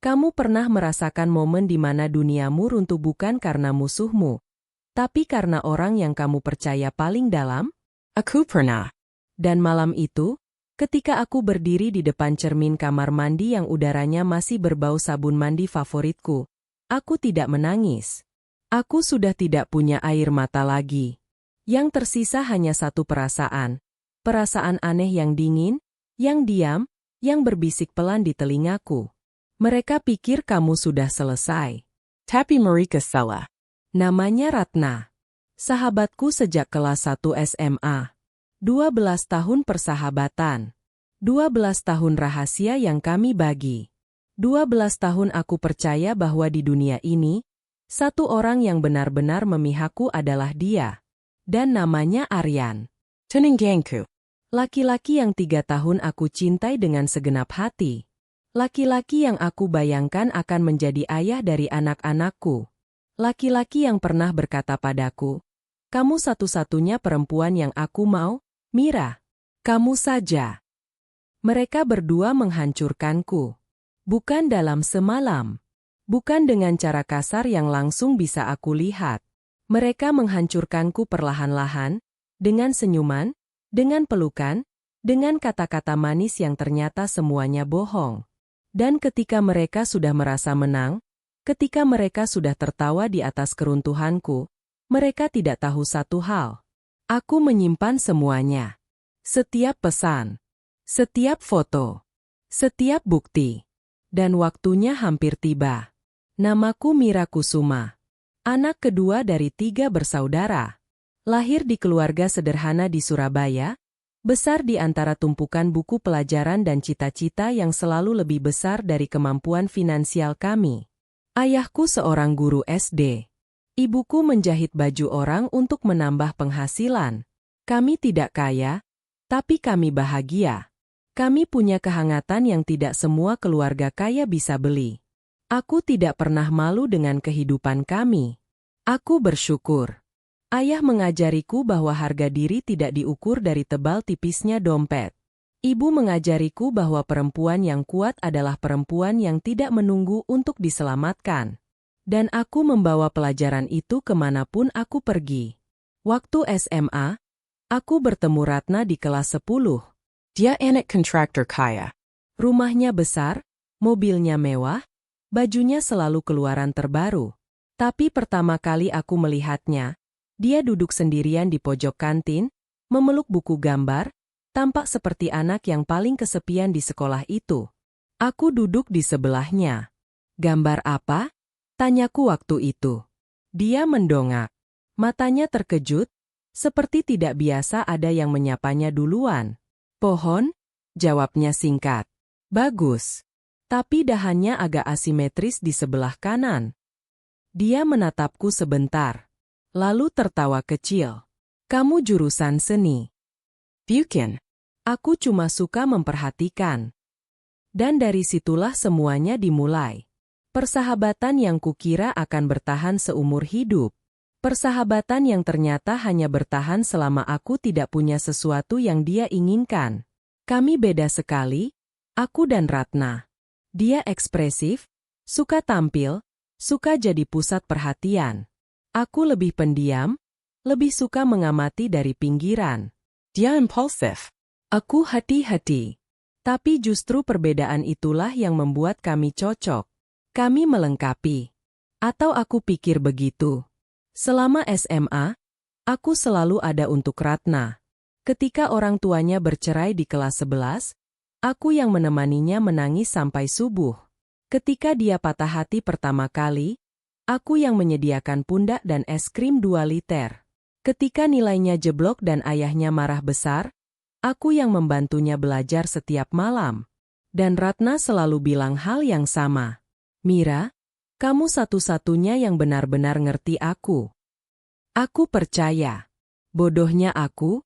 Kamu pernah merasakan momen di mana duniamu runtuh bukan karena musuhmu, tapi karena orang yang kamu percaya paling dalam? Aku pernah. Dan malam itu, ketika aku berdiri di depan cermin kamar mandi yang udaranya masih berbau sabun mandi favoritku, aku tidak menangis. Aku sudah tidak punya air mata lagi. Yang tersisa hanya satu perasaan. Perasaan aneh yang dingin, yang diam, yang berbisik pelan di telingaku. Mereka pikir kamu sudah selesai. Tapi mereka salah. Namanya Ratna. Sahabatku sejak kelas 1 SMA. 12 tahun persahabatan. 12 tahun rahasia yang kami bagi. 12 tahun aku percaya bahwa di dunia ini, satu orang yang benar-benar memihakku adalah dia. Dan namanya Aryan. Tunanganku. Laki-laki yang 3 tahun aku cintai dengan segenap hati. Laki-laki yang aku bayangkan akan menjadi ayah dari anak-anakku. Laki-laki yang pernah berkata padaku, "Kamu satu-satunya perempuan yang aku mau, Mira. Kamu saja." Mereka berdua menghancurkanku. Bukan dalam semalam. Bukan dengan cara kasar yang langsung bisa aku lihat. Mereka menghancurkanku perlahan-lahan, dengan senyuman, dengan pelukan, dengan kata-kata manis yang ternyata semuanya bohong. Dan ketika mereka sudah merasa menang, ketika mereka sudah tertawa di atas keruntuhanku, mereka tidak tahu satu hal. Aku menyimpan semuanya. Setiap pesan, setiap foto, setiap bukti. Dan waktunya hampir tiba. Namaku Mira Kusuma. Anak kedua dari 3 bersaudara. Lahir di keluarga sederhana di Surabaya, besar di antara tumpukan buku pelajaran dan cita-cita yang selalu lebih besar dari kemampuan finansial kami. Ayahku seorang guru SD. Ibuku menjahit baju orang untuk menambah penghasilan. Kami tidak kaya, tapi kami bahagia. Kami punya kehangatan yang tidak semua keluarga kaya bisa beli. Aku tidak pernah malu dengan kehidupan kami. Aku bersyukur. Ayah mengajariku bahwa harga diri tidak diukur dari tebal tipisnya dompet. Ibu mengajariku bahwa perempuan yang kuat adalah perempuan yang tidak menunggu untuk diselamatkan. Dan aku membawa pelajaran itu kemanapun aku pergi. Waktu SMA, aku bertemu Ratna di kelas 10. Dia anak kontraktor kaya. Rumahnya besar, mobilnya mewah, bajunya selalu keluaran terbaru. Tapi pertama kali aku melihatnya, dia duduk sendirian di pojok kantin, memeluk buku gambar, tampak seperti anak yang paling kesepian di sekolah itu. Aku duduk di sebelahnya. "Gambar apa?" tanyaku waktu itu. Dia mendongak. Matanya terkejut, seperti tidak biasa ada yang menyapanya duluan. "Pohon?" jawabnya singkat. "Bagus." Tapi dahannya agak asimetris di sebelah kanan. Dia menatapku sebentar, lalu tertawa kecil. "Kamu jurusan seni?" Bukan. Aku cuma suka memperhatikan. Dan dari situlah semuanya dimulai. Persahabatan yang kukira akan bertahan seumur hidup. Persahabatan yang ternyata hanya bertahan selama aku tidak punya sesuatu yang dia inginkan. Kami beda sekali, aku dan Ratna. Dia ekspresif, suka tampil, suka jadi pusat perhatian. Aku lebih pendiam, lebih suka mengamati dari pinggiran. Dia impulsif. Aku hati-hati. Tapi justru perbedaan itulah yang membuat kami cocok. Kami melengkapi. Atau aku pikir begitu. Selama SMA, aku selalu ada untuk Ratna. Ketika orang tuanya bercerai di kelas 11, aku yang menemaninya menangis sampai subuh. Ketika dia patah hati pertama kali, aku yang menyediakan pundak dan es krim 2 liter. Ketika nilainya jeblok dan ayahnya marah besar, aku yang membantunya belajar setiap malam. Dan Ratna selalu bilang hal yang sama. "Mira, kamu satu-satunya yang benar-benar ngerti aku." Aku percaya. Bodohnya aku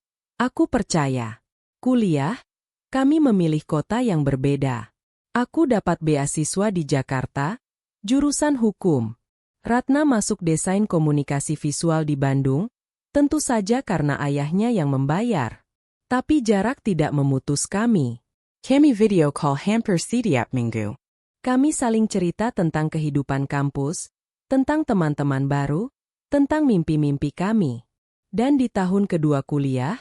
percaya. Kuliah, kami memilih kota yang berbeda. Aku dapat beasiswa di Jakarta, jurusan hukum. Ratna masuk desain komunikasi visual di Bandung, tentu saja karena ayahnya yang membayar. Tapi jarak tidak memutus kami. Kami video call hampir setiap minggu. Kami saling cerita tentang kehidupan kampus, tentang teman-teman baru, tentang mimpi-mimpi kami. Dan di tahun kedua kuliah,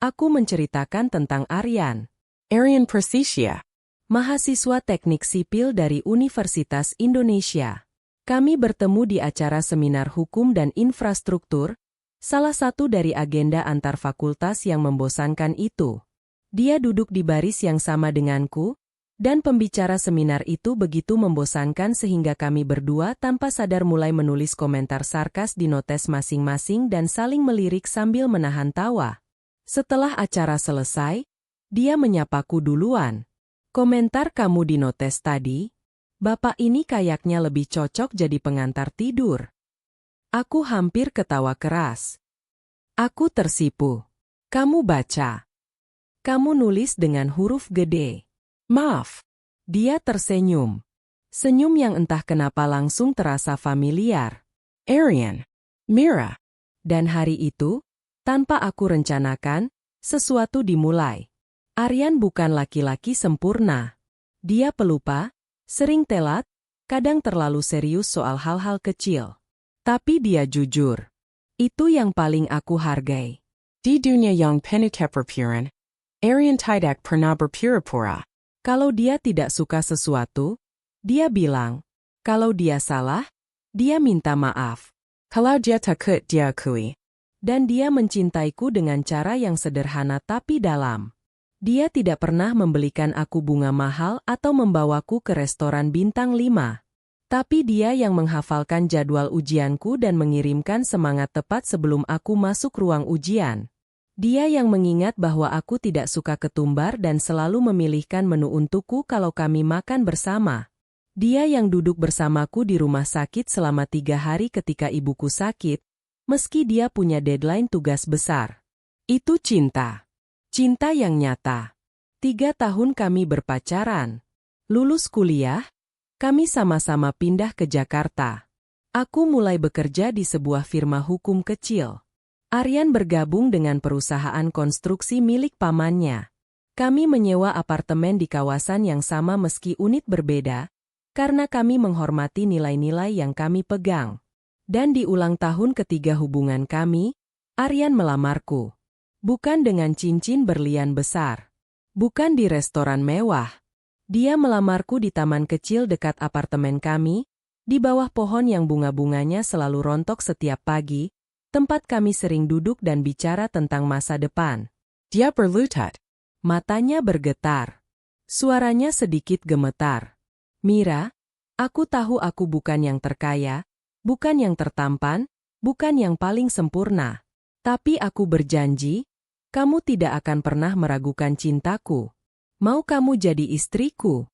aku menceritakan tentang Aryan, Arian Prasisia. mahasiswa teknik sipil dari Universitas Indonesia. Kami bertemu di acara seminar hukum dan infrastruktur, salah satu dari agenda antar fakultas yang membosankan itu. Dia duduk di baris yang sama denganku, dan pembicara seminar itu begitu membosankan sehingga kami berdua tanpa sadar mulai menulis komentar sarkas di notes masing-masing dan saling melirik sambil menahan tawa. Setelah acara selesai, dia menyapaku duluan. "Komentar kamu di notes tadi? Bapak ini kayaknya lebih cocok jadi pengantar tidur." Aku hampir ketawa keras. Aku tersipu. "Kamu baca. Kamu nulis dengan huruf gede." Maaf. Dia tersenyum. Senyum yang entah kenapa langsung terasa familiar. Arian. Mira. Dan hari itu, tanpa aku rencanakan, sesuatu dimulai. Aryan bukan laki-laki sempurna. Dia pelupa, sering telat, kadang terlalu serius soal hal-hal kecil. Tapi dia jujur. Itu yang paling aku hargai. Di dunia yang penuh keperpiran, Arian tidak pernah berpura-pura. Kalau dia tidak suka sesuatu, dia bilang. Kalau dia salah, dia minta maaf. Kalau dia takut, dia akui. Dan dia mencintaiku dengan cara yang sederhana tapi dalam. Dia tidak pernah membelikan aku bunga mahal atau membawaku ke restoran bintang 5. Tapi dia yang menghafalkan jadwal ujianku dan mengirimkan semangat tepat sebelum aku masuk ruang ujian. Dia yang mengingat bahwa aku tidak suka ketumbar dan selalu memilihkan menu untukku kalau kami makan bersama. Dia yang duduk bersamaku di rumah sakit selama 3 hari ketika ibuku sakit, meski dia punya deadline tugas besar. Itu cinta. Cinta yang nyata. 3 tahun kami berpacaran. Lulus kuliah, kami sama-sama pindah ke Jakarta. Aku mulai bekerja di sebuah firma hukum kecil. Aryan bergabung dengan perusahaan konstruksi milik pamannya. Kami menyewa apartemen di kawasan yang sama meski unit berbeda, karena kami menghormati nilai-nilai yang kami pegang. Dan di ulang tahun ketiga hubungan kami, Aryan melamarku. Bukan dengan cincin berlian besar. Bukan di restoran mewah. Dia melamarku di taman kecil dekat apartemen kami, di bawah pohon yang bunga-bunganya selalu rontok setiap pagi, tempat kami sering duduk dan bicara tentang masa depan. Dia berlutut. Matanya bergetar. Suaranya sedikit gemetar. "Mira, aku tahu aku bukan yang terkaya, bukan yang tertampan, bukan yang paling sempurna. Tapi aku berjanji, kamu tidak akan pernah meragukan cintaku. Mau kamu jadi istriku?"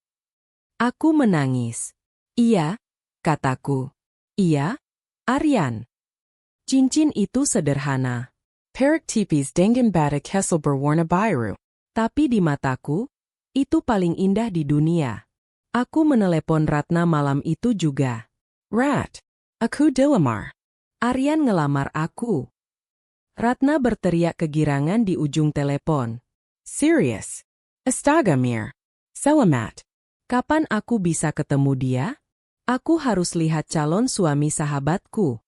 Aku menangis. "Iya," kataku. "Iya, Aryan." Cincin itu sederhana. Perak tipis dengan bata kessel berwarna biru. Tapi di mataku, itu paling indah di dunia. Aku menelepon Ratna malam itu juga. Rat. Aku dilamar. Aryan ngelamar aku. Ratna berteriak kegirangan di ujung telepon. Serius. Astaga Mir. Selamat. Kapan aku bisa ketemu dia? Aku harus lihat calon suami sahabatku.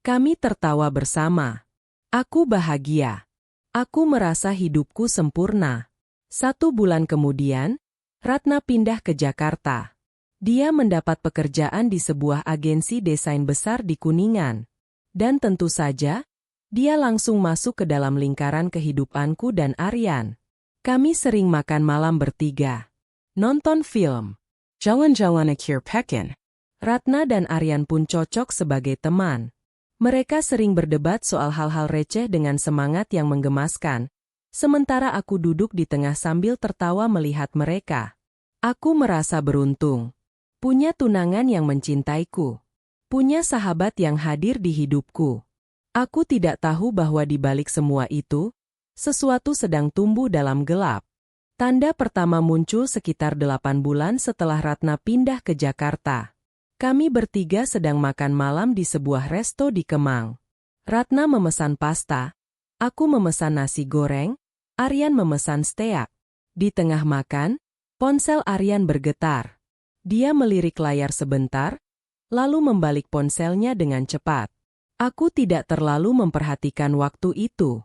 Kami tertawa bersama. Aku bahagia. Aku merasa hidupku sempurna. 1 bulan kemudian, Ratna pindah ke Jakarta. Dia mendapat pekerjaan di sebuah agensi desain besar di Kuningan. Dan tentu saja, dia langsung masuk ke dalam lingkaran kehidupanku dan Aryan. Kami sering makan malam bertiga. Nonton film. Jalan-jalan akhir pekan. Ratna dan Aryan pun cocok sebagai teman. Mereka sering berdebat soal hal-hal receh dengan semangat yang menggemaskan, sementara aku duduk di tengah sambil tertawa melihat mereka. Aku merasa beruntung. Punya tunangan yang mencintaiku. Punya sahabat yang hadir di hidupku. Aku tidak tahu bahwa di balik semua itu, sesuatu sedang tumbuh dalam gelap. Tanda pertama muncul sekitar 8 bulan setelah Ratna pindah ke Jakarta. Kami bertiga sedang makan malam di sebuah resto di Kemang. Ratna memesan pasta, aku memesan nasi goreng, Aryan memesan steak. Di tengah makan, ponsel Aryan bergetar. Dia melirik layar sebentar, lalu membalik ponselnya dengan cepat. Aku tidak terlalu memperhatikan waktu itu.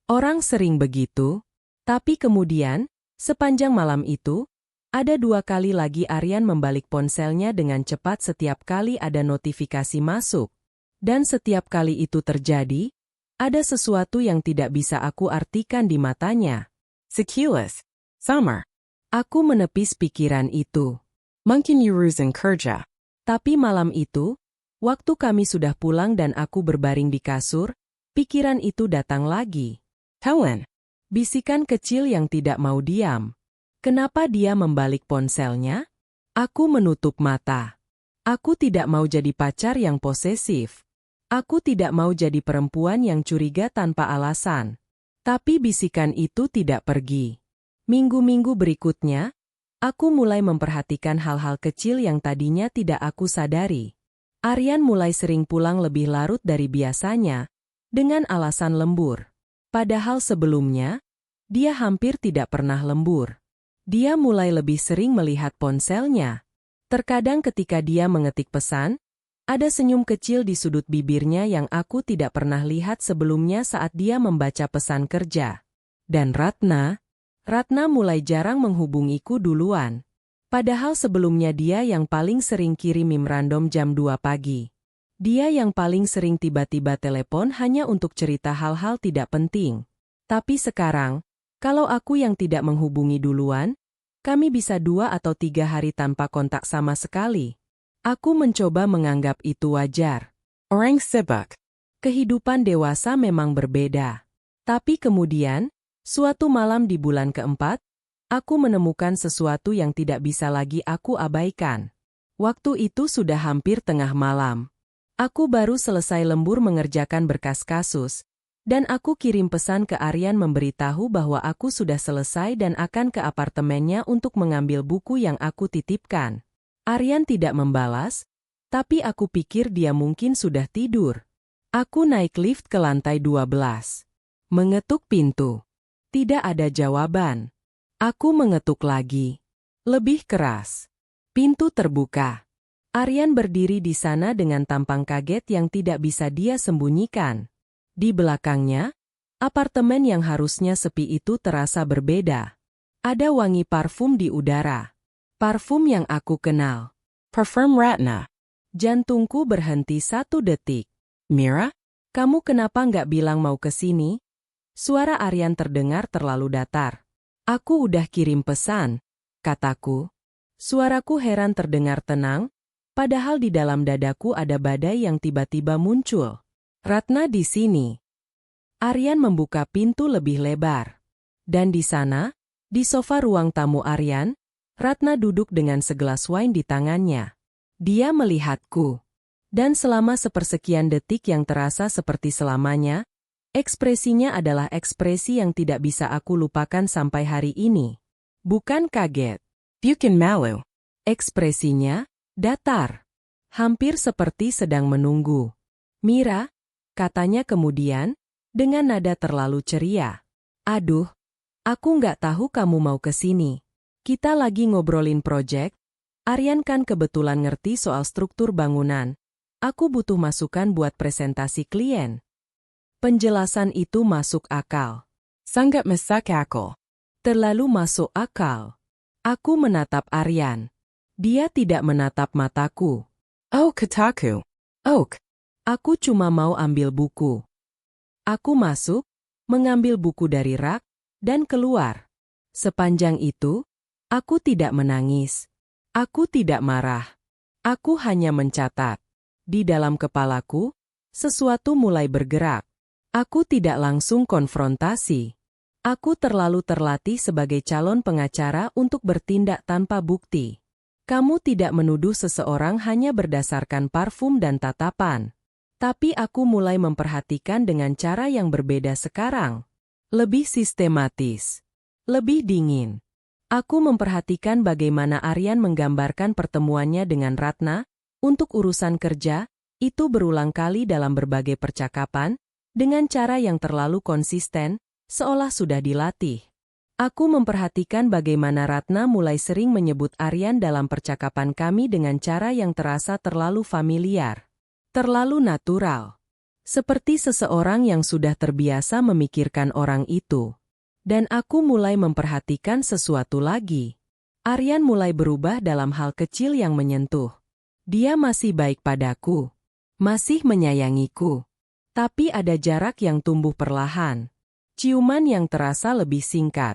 Orang sering begitu, tapi kemudian, sepanjang malam itu, ada 2 kali lagi Aryan membalik ponselnya dengan cepat setiap kali ada notifikasi masuk. Dan setiap kali itu terjadi, ada sesuatu yang tidak bisa aku artikan di matanya. Sekilas, Summer. Aku menepis pikiran itu. Mungkin urusan kerja. Tapi malam itu, waktu kami sudah pulang dan aku berbaring di kasur, pikiran itu datang lagi. Helen. Bisikan kecil yang tidak mau diam. Kenapa dia membalik ponselnya? Aku menutup mata. Aku tidak mau jadi pacar yang posesif. Aku tidak mau jadi perempuan yang curiga tanpa alasan. Tapi bisikan itu tidak pergi. Minggu-minggu berikutnya, aku mulai memperhatikan hal-hal kecil yang tadinya tidak aku sadari. Aryan mulai sering pulang lebih larut dari biasanya, dengan alasan lembur. Padahal sebelumnya, dia hampir tidak pernah lembur. Dia mulai lebih sering melihat ponselnya. Terkadang ketika dia mengetik pesan, ada senyum kecil di sudut bibirnya yang aku tidak pernah lihat sebelumnya saat dia membaca pesan kerja. Dan Ratna mulai jarang menghubungiku duluan. Padahal sebelumnya dia yang paling sering kirim meme random jam 2 pagi. Dia yang paling sering tiba-tiba telepon hanya untuk cerita hal-hal tidak penting. Tapi sekarang, kalau aku yang tidak menghubungi duluan, kami bisa 2 atau 3 hari tanpa kontak sama sekali. Aku mencoba menganggap itu wajar. Orang sibuk. Kehidupan dewasa memang berbeda. Tapi kemudian, suatu malam di bulan keempat, aku menemukan sesuatu yang tidak bisa lagi aku abaikan. Waktu itu sudah hampir tengah malam. Aku baru selesai lembur mengerjakan berkas kasus, dan aku kirim pesan ke Aryan memberitahu bahwa aku sudah selesai dan akan ke apartemennya untuk mengambil buku yang aku titipkan. Aryan tidak membalas, tapi aku pikir dia mungkin sudah tidur. Aku naik lift ke lantai 12. Mengetuk pintu. Tidak ada jawaban. Aku mengetuk lagi. Lebih keras. Pintu terbuka. Aryan berdiri di sana dengan tampang kaget yang tidak bisa dia sembunyikan. Di belakangnya, apartemen yang harusnya sepi itu terasa berbeda. Ada wangi parfum di udara. Parfum yang aku kenal. Parfum Ratna. Jantungku berhenti 1 detik. Mira? Kamu kenapa nggak bilang mau ke sini? Suara Aryan terdengar terlalu datar. Aku udah kirim pesan, kataku. Suaraku heran terdengar tenang, padahal di dalam dadaku ada badai yang tiba-tiba muncul. Ratna di sini. Aryan membuka pintu lebih lebar. Dan di sana, di sofa ruang tamu Aryan, Ratna duduk dengan segelas wine di tangannya. Dia melihatku. Dan selama sepersekian detik yang terasa seperti selamanya, ekspresinya adalah ekspresi yang tidak bisa aku lupakan sampai hari ini. Bukan kaget. Bukan malu. Ekspresinya datar. Hampir seperti sedang menunggu. Mira, katanya kemudian, dengan nada terlalu ceria. Aduh, aku nggak tahu kamu mau ke sini. Kita lagi ngobrolin proyek. Aryan kan kebetulan ngerti soal struktur bangunan. Aku butuh masukan buat presentasi klien. Penjelasan itu masuk akal. Sangat masuk akal. Terlalu masuk akal. Aku menatap Aryan. Dia tidak menatap mataku. Oh, kataku. Ok. Aku cuma mau ambil buku. Aku masuk, mengambil buku dari rak, dan keluar. Sepanjang itu, aku tidak menangis. Aku tidak marah. Aku hanya mencatat. Di dalam kepalaku, sesuatu mulai bergerak. Aku tidak langsung konfrontasi. Aku terlalu terlatih sebagai calon pengacara untuk bertindak tanpa bukti. Kamu tidak menuduh seseorang hanya berdasarkan parfum dan tatapan. Tapi aku mulai memperhatikan dengan cara yang berbeda sekarang. Lebih sistematis. Lebih dingin. Aku memperhatikan bagaimana Aryan menggambarkan pertemuannya dengan Ratna, untuk urusan kerja, itu berulang kali dalam berbagai percakapan, dengan cara yang terlalu konsisten, seolah sudah dilatih. Aku memperhatikan bagaimana Ratna mulai sering menyebut Aryan dalam percakapan kami dengan cara yang terasa terlalu familiar. Terlalu natural. Seperti seseorang yang sudah terbiasa memikirkan orang itu. Dan aku mulai memperhatikan sesuatu lagi. Aryan mulai berubah dalam hal kecil yang menyentuh. Dia masih baik padaku. Masih menyayangiku. Tapi ada jarak yang tumbuh perlahan. Ciuman yang terasa lebih singkat.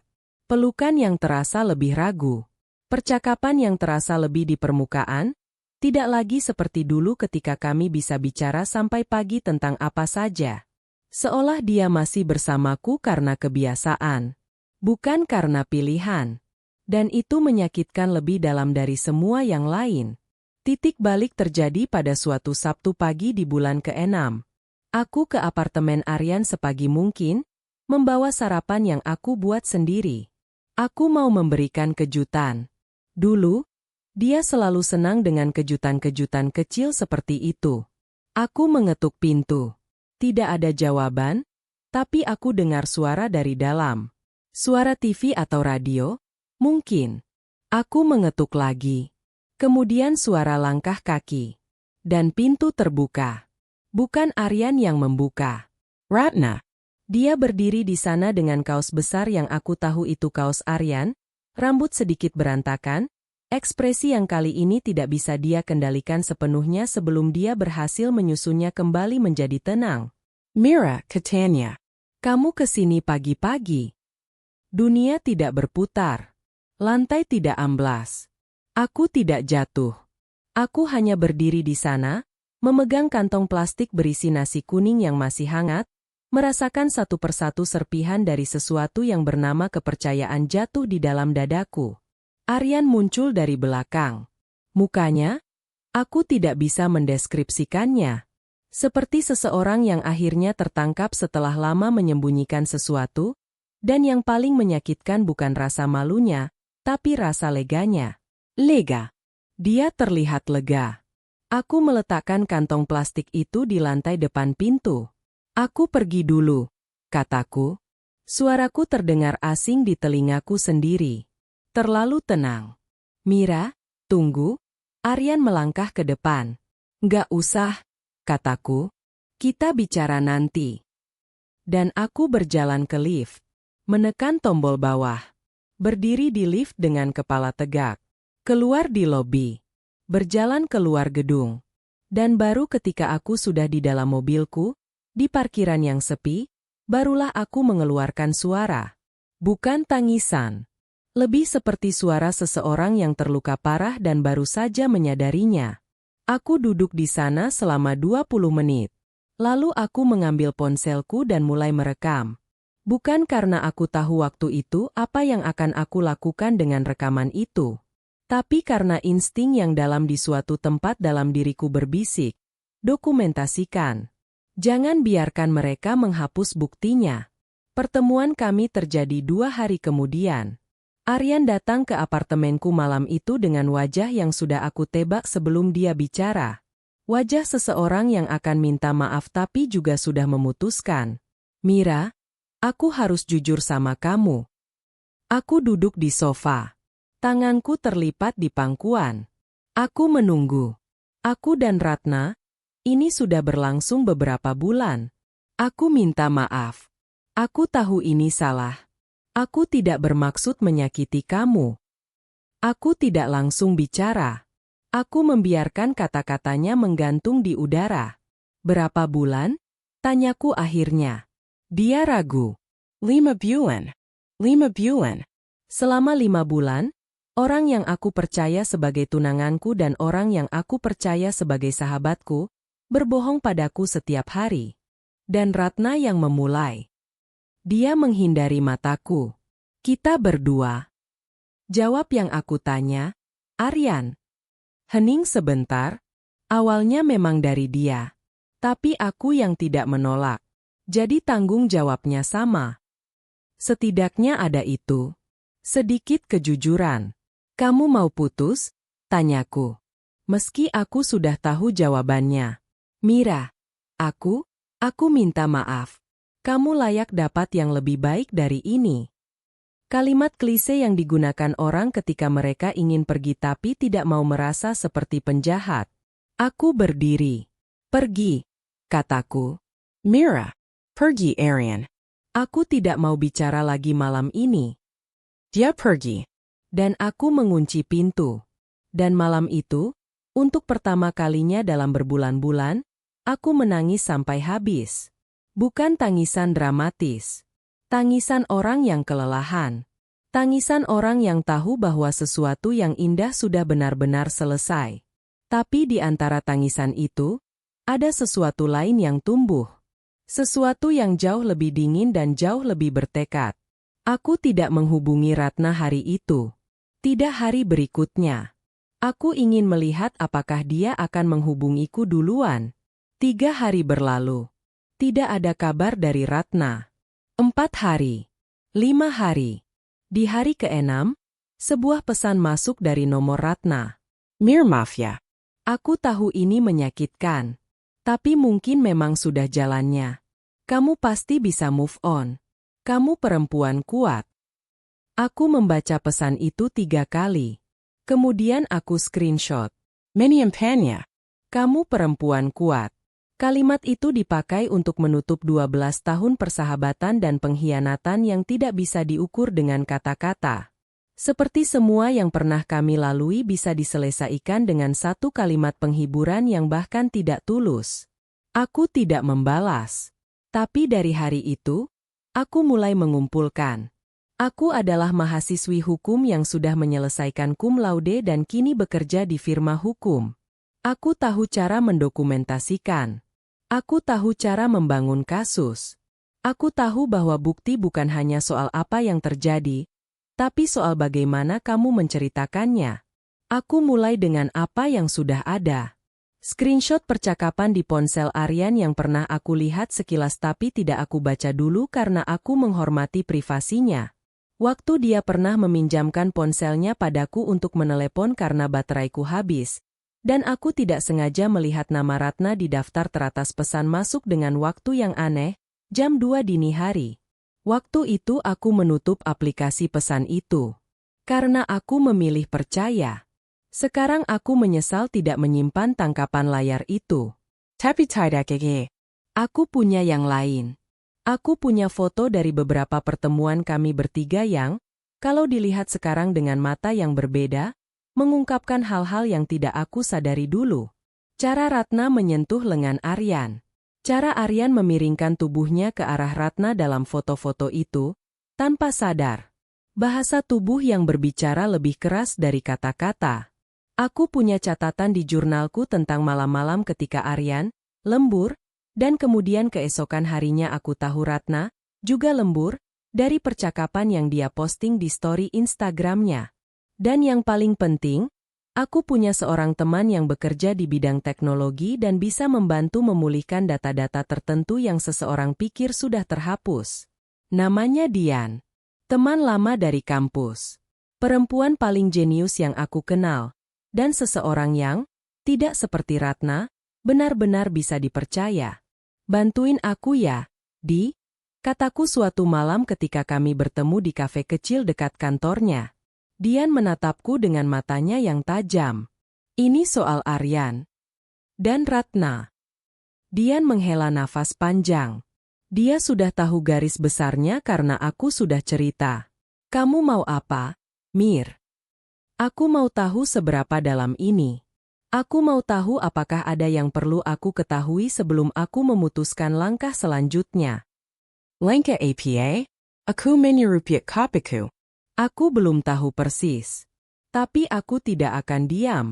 Pelukan yang terasa lebih ragu. Percakapan yang terasa lebih di permukaan. Tidak lagi seperti dulu ketika kami bisa bicara sampai pagi tentang apa saja. Seolah dia masih bersamaku karena kebiasaan. Bukan karena pilihan. Dan itu menyakitkan lebih dalam dari semua yang lain. Titik balik terjadi pada suatu Sabtu pagi di bulan ke-6. Aku ke apartemen Aryan sepagi mungkin, membawa sarapan yang aku buat sendiri. Aku mau memberikan kejutan. Dulu, dia selalu senang dengan kejutan-kejutan kecil seperti itu. Aku mengetuk pintu. Tidak ada jawaban, tapi aku dengar suara dari dalam. Suara TV atau radio? Mungkin. Aku mengetuk lagi. Kemudian suara langkah kaki. Dan pintu terbuka. Bukan Aryan yang membuka. Ratna. Dia berdiri di sana dengan kaos besar yang aku tahu itu kaos Aryan, rambut sedikit berantakan, ekspresi yang kali ini tidak bisa dia kendalikan sepenuhnya sebelum dia berhasil menyusunnya kembali menjadi tenang. Mira, Catania. Kamu kesini pagi-pagi. Dunia tidak berputar. Lantai tidak amblas. Aku tidak jatuh. Aku hanya berdiri di sana, memegang kantong plastik berisi nasi kuning yang masih hangat, merasakan satu persatu serpihan dari sesuatu yang bernama kepercayaan jatuh di dalam dadaku. Aryan muncul dari belakang. Mukanya, aku tidak bisa mendeskripsikannya. Seperti seseorang yang akhirnya tertangkap setelah lama menyembunyikan sesuatu, dan yang paling menyakitkan bukan rasa malunya, tapi rasa leganya. Lega. Dia terlihat lega. Aku meletakkan kantong plastik itu di lantai depan pintu. Aku pergi dulu, kataku. Suaraku terdengar asing di telingaku sendiri. Terlalu tenang. Mira, tunggu. Aryan melangkah ke depan. Nggak usah, kataku. Kita bicara nanti. Dan aku berjalan ke lift. Menekan tombol bawah. Berdiri di lift dengan kepala tegak. Keluar di lobi. Berjalan keluar gedung. Dan baru ketika aku sudah di dalam mobilku, di parkiran yang sepi, barulah aku mengeluarkan suara. Bukan tangisan. Lebih seperti suara seseorang yang terluka parah dan baru saja menyadarinya. Aku duduk di sana selama 20 menit. Lalu aku mengambil ponselku dan mulai merekam. Bukan karena aku tahu waktu itu apa yang akan aku lakukan dengan rekaman itu. Tapi karena insting yang dalam di suatu tempat dalam diriku berbisik. Dokumentasikan. Jangan biarkan mereka menghapus buktinya. Pertemuan kami terjadi 2 hari kemudian. Aryan datang ke apartemenku malam itu dengan wajah yang sudah aku tebak sebelum dia bicara. Wajah seseorang yang akan minta maaf tapi juga sudah memutuskan. Mira, aku harus jujur sama kamu. Aku duduk di sofa. Tanganku terlipat di pangkuan. Aku menunggu. Aku dan Ratna, ini sudah berlangsung beberapa bulan. Aku minta maaf. Aku tahu ini salah. Aku tidak bermaksud menyakiti kamu. Aku tidak langsung bicara. Aku membiarkan kata-katanya menggantung di udara. Berapa bulan? Tanyaku akhirnya. Dia ragu. 5 bulan. 5 bulan. Selama 5 bulan, orang yang aku percaya sebagai tunanganku dan orang yang aku percaya sebagai sahabatku, berbohong padaku setiap hari. Dan Ratna yang memulai. Dia menghindari mataku. Kita berdua. Jawab yang aku tanya, Aryan. Hening sebentar. Awalnya memang dari dia. Tapi aku yang tidak menolak. Jadi tanggung jawabnya sama. Setidaknya ada itu. Sedikit kejujuran. Kamu mau putus? Tanyaku. Meski aku sudah tahu jawabannya. Mira, aku minta maaf. Kamu layak dapat yang lebih baik dari ini. Kalimat klise yang digunakan orang ketika mereka ingin pergi tapi tidak mau merasa seperti penjahat. Aku berdiri. Pergi, kataku. Mira. Pergi, Arian. Aku tidak mau bicara lagi malam ini. Dia pergi. Dan aku mengunci pintu. Dan malam itu, untuk pertama kalinya dalam berbulan-bulan, aku menangis sampai habis. Bukan tangisan dramatis. Tangisan orang yang kelelahan. Tangisan orang yang tahu bahwa sesuatu yang indah sudah benar-benar selesai. Tapi di antara tangisan itu, ada sesuatu lain yang tumbuh. Sesuatu yang jauh lebih dingin dan jauh lebih bertekad. Aku tidak menghubungi Ratna hari itu. Tidak hari berikutnya. Aku ingin melihat apakah dia akan menghubungiku duluan. 3 hari berlalu. Tidak ada kabar dari Ratna. 4 hari. 5 hari. Di hari ke-6, sebuah pesan masuk dari nomor Ratna. Mir Mafia. Aku tahu ini menyakitkan. Tapi mungkin memang sudah jalannya. Kamu pasti bisa move on. Kamu perempuan kuat. Aku membaca pesan itu 3 kali. Kemudian aku screenshot. Mini Empanya. Kamu perempuan kuat. Kalimat itu dipakai untuk menutup 12 tahun persahabatan dan pengkhianatan yang tidak bisa diukur dengan kata-kata. Seperti semua yang pernah kami lalui bisa diselesaikan dengan satu kalimat penghiburan yang bahkan tidak tulus. Aku tidak membalas. Tapi dari hari itu, aku mulai mengumpulkan. Aku adalah mahasiswi hukum yang sudah menyelesaikan cum laude dan kini bekerja di firma hukum. Aku tahu cara mendokumentasikan. Aku tahu cara membangun kasus. Aku tahu bahwa bukti bukan hanya soal apa yang terjadi, tapi soal bagaimana kamu menceritakannya. Aku mulai dengan apa yang sudah ada. Screenshot percakapan di ponsel Aryan yang pernah aku lihat sekilas tapi tidak aku baca dulu karena aku menghormati privasinya. Waktu dia pernah meminjamkan ponselnya padaku untuk menelepon karena bateraiku habis. Dan aku tidak sengaja melihat nama Ratna di daftar teratas pesan masuk dengan waktu yang aneh, jam 2 dini hari. Waktu itu aku menutup aplikasi pesan itu. Karena aku memilih percaya. Sekarang aku menyesal tidak menyimpan tangkapan layar itu. Tapi tidak gege. Aku punya yang lain. Aku punya foto dari beberapa pertemuan kami bertiga yang, kalau dilihat sekarang dengan mata yang berbeda, mengungkapkan hal-hal yang tidak aku sadari dulu. Cara Ratna menyentuh lengan Aryan. Cara Aryan memiringkan tubuhnya ke arah Ratna dalam foto-foto itu, tanpa sadar. Bahasa tubuh yang berbicara lebih keras dari kata-kata. Aku punya catatan di jurnalku tentang malam-malam ketika Aryan, lembur, dan kemudian keesokan harinya aku tahu Ratna, juga lembur, dari percakapan yang dia posting di story Instagramnya. Dan yang paling penting, aku punya seorang teman yang bekerja di bidang teknologi dan bisa membantu memulihkan data-data tertentu yang seseorang pikir sudah terhapus. Namanya Dian. Teman lama dari kampus. Perempuan paling jenius yang aku kenal. Dan seseorang yang, tidak seperti Ratna, benar-benar bisa dipercaya. Bantuin aku ya, Di, kataku suatu malam ketika kami bertemu di kafe kecil dekat kantornya. Dian menatapku dengan matanya yang tajam. Ini soal Aryan. Dan Ratna. Dian menghela nafas panjang. Dia sudah tahu garis besarnya karena aku sudah cerita. Kamu mau apa, Mir? Aku mau tahu seberapa dalam ini. Aku mau tahu apakah ada yang perlu aku ketahui sebelum aku memutuskan langkah selanjutnya. Langkah APA? Aku menyerupiak kopiku. Aku belum tahu persis. Tapi aku tidak akan diam.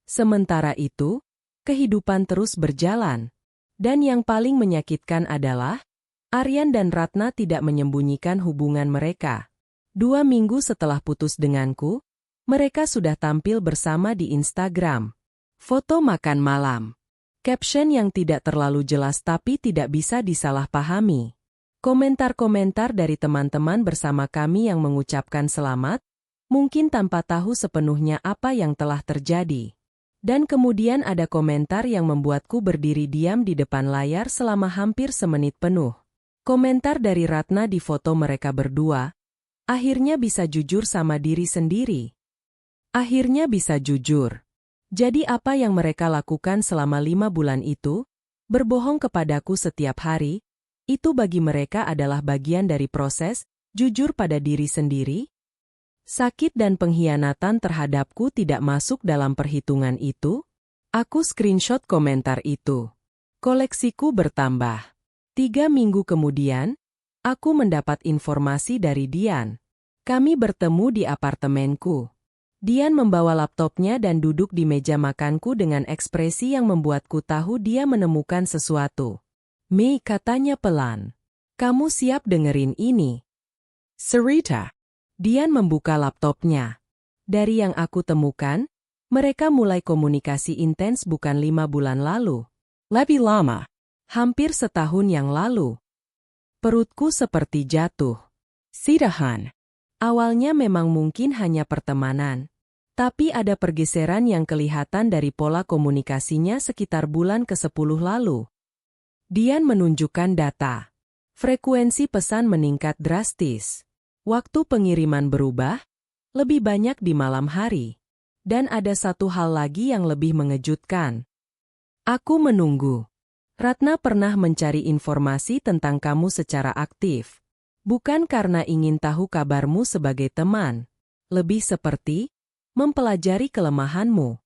Sementara itu, kehidupan terus berjalan. Dan yang paling menyakitkan adalah, Aryan dan Ratna tidak menyembunyikan hubungan mereka. 2 minggu setelah putus denganku, mereka sudah tampil bersama di Instagram. Foto makan malam. Caption yang tidak terlalu jelas tapi tidak bisa disalahpahami. Komentar-komentar dari teman-teman bersama kami yang mengucapkan selamat, mungkin tanpa tahu sepenuhnya apa yang telah terjadi. Dan kemudian ada komentar yang membuatku berdiri diam di depan layar selama hampir semenit penuh. Komentar dari Ratna di foto mereka berdua. Akhirnya bisa jujur sama diri sendiri. Akhirnya bisa jujur. Jadi apa yang mereka lakukan selama 5 bulan itu? Berbohong kepadaku setiap hari? Itu bagi mereka adalah bagian dari proses jujur pada diri sendiri? Sakit dan pengkhianatan terhadapku tidak masuk dalam perhitungan itu? Aku screenshot komentar itu. Koleksiku bertambah. 3 minggu kemudian, aku mendapat informasi dari Dian. Kami bertemu di apartemenku. Dian membawa laptopnya dan duduk di meja makanku dengan ekspresi yang membuatku tahu dia menemukan sesuatu. Mei, katanya pelan. Kamu siap dengerin ini? Sarita. Dian membuka laptopnya. Dari yang aku temukan, mereka mulai komunikasi intens bukan 5 bulan lalu. Lebih lama. Hampir setahun yang lalu. Perutku seperti jatuh. Sidahan. Awalnya memang mungkin hanya pertemanan. Tapi ada pergeseran yang kelihatan dari pola komunikasinya sekitar bulan ke-10 lalu. Dian menunjukkan data. Frekuensi pesan meningkat drastis. Waktu pengiriman berubah, lebih banyak di malam hari. Dan ada satu hal lagi yang lebih mengejutkan. Aku menunggu. Ratna pernah mencari informasi tentang kamu secara aktif. Bukan karena ingin tahu kabarmu sebagai teman. Lebih seperti mempelajari kelemahanmu.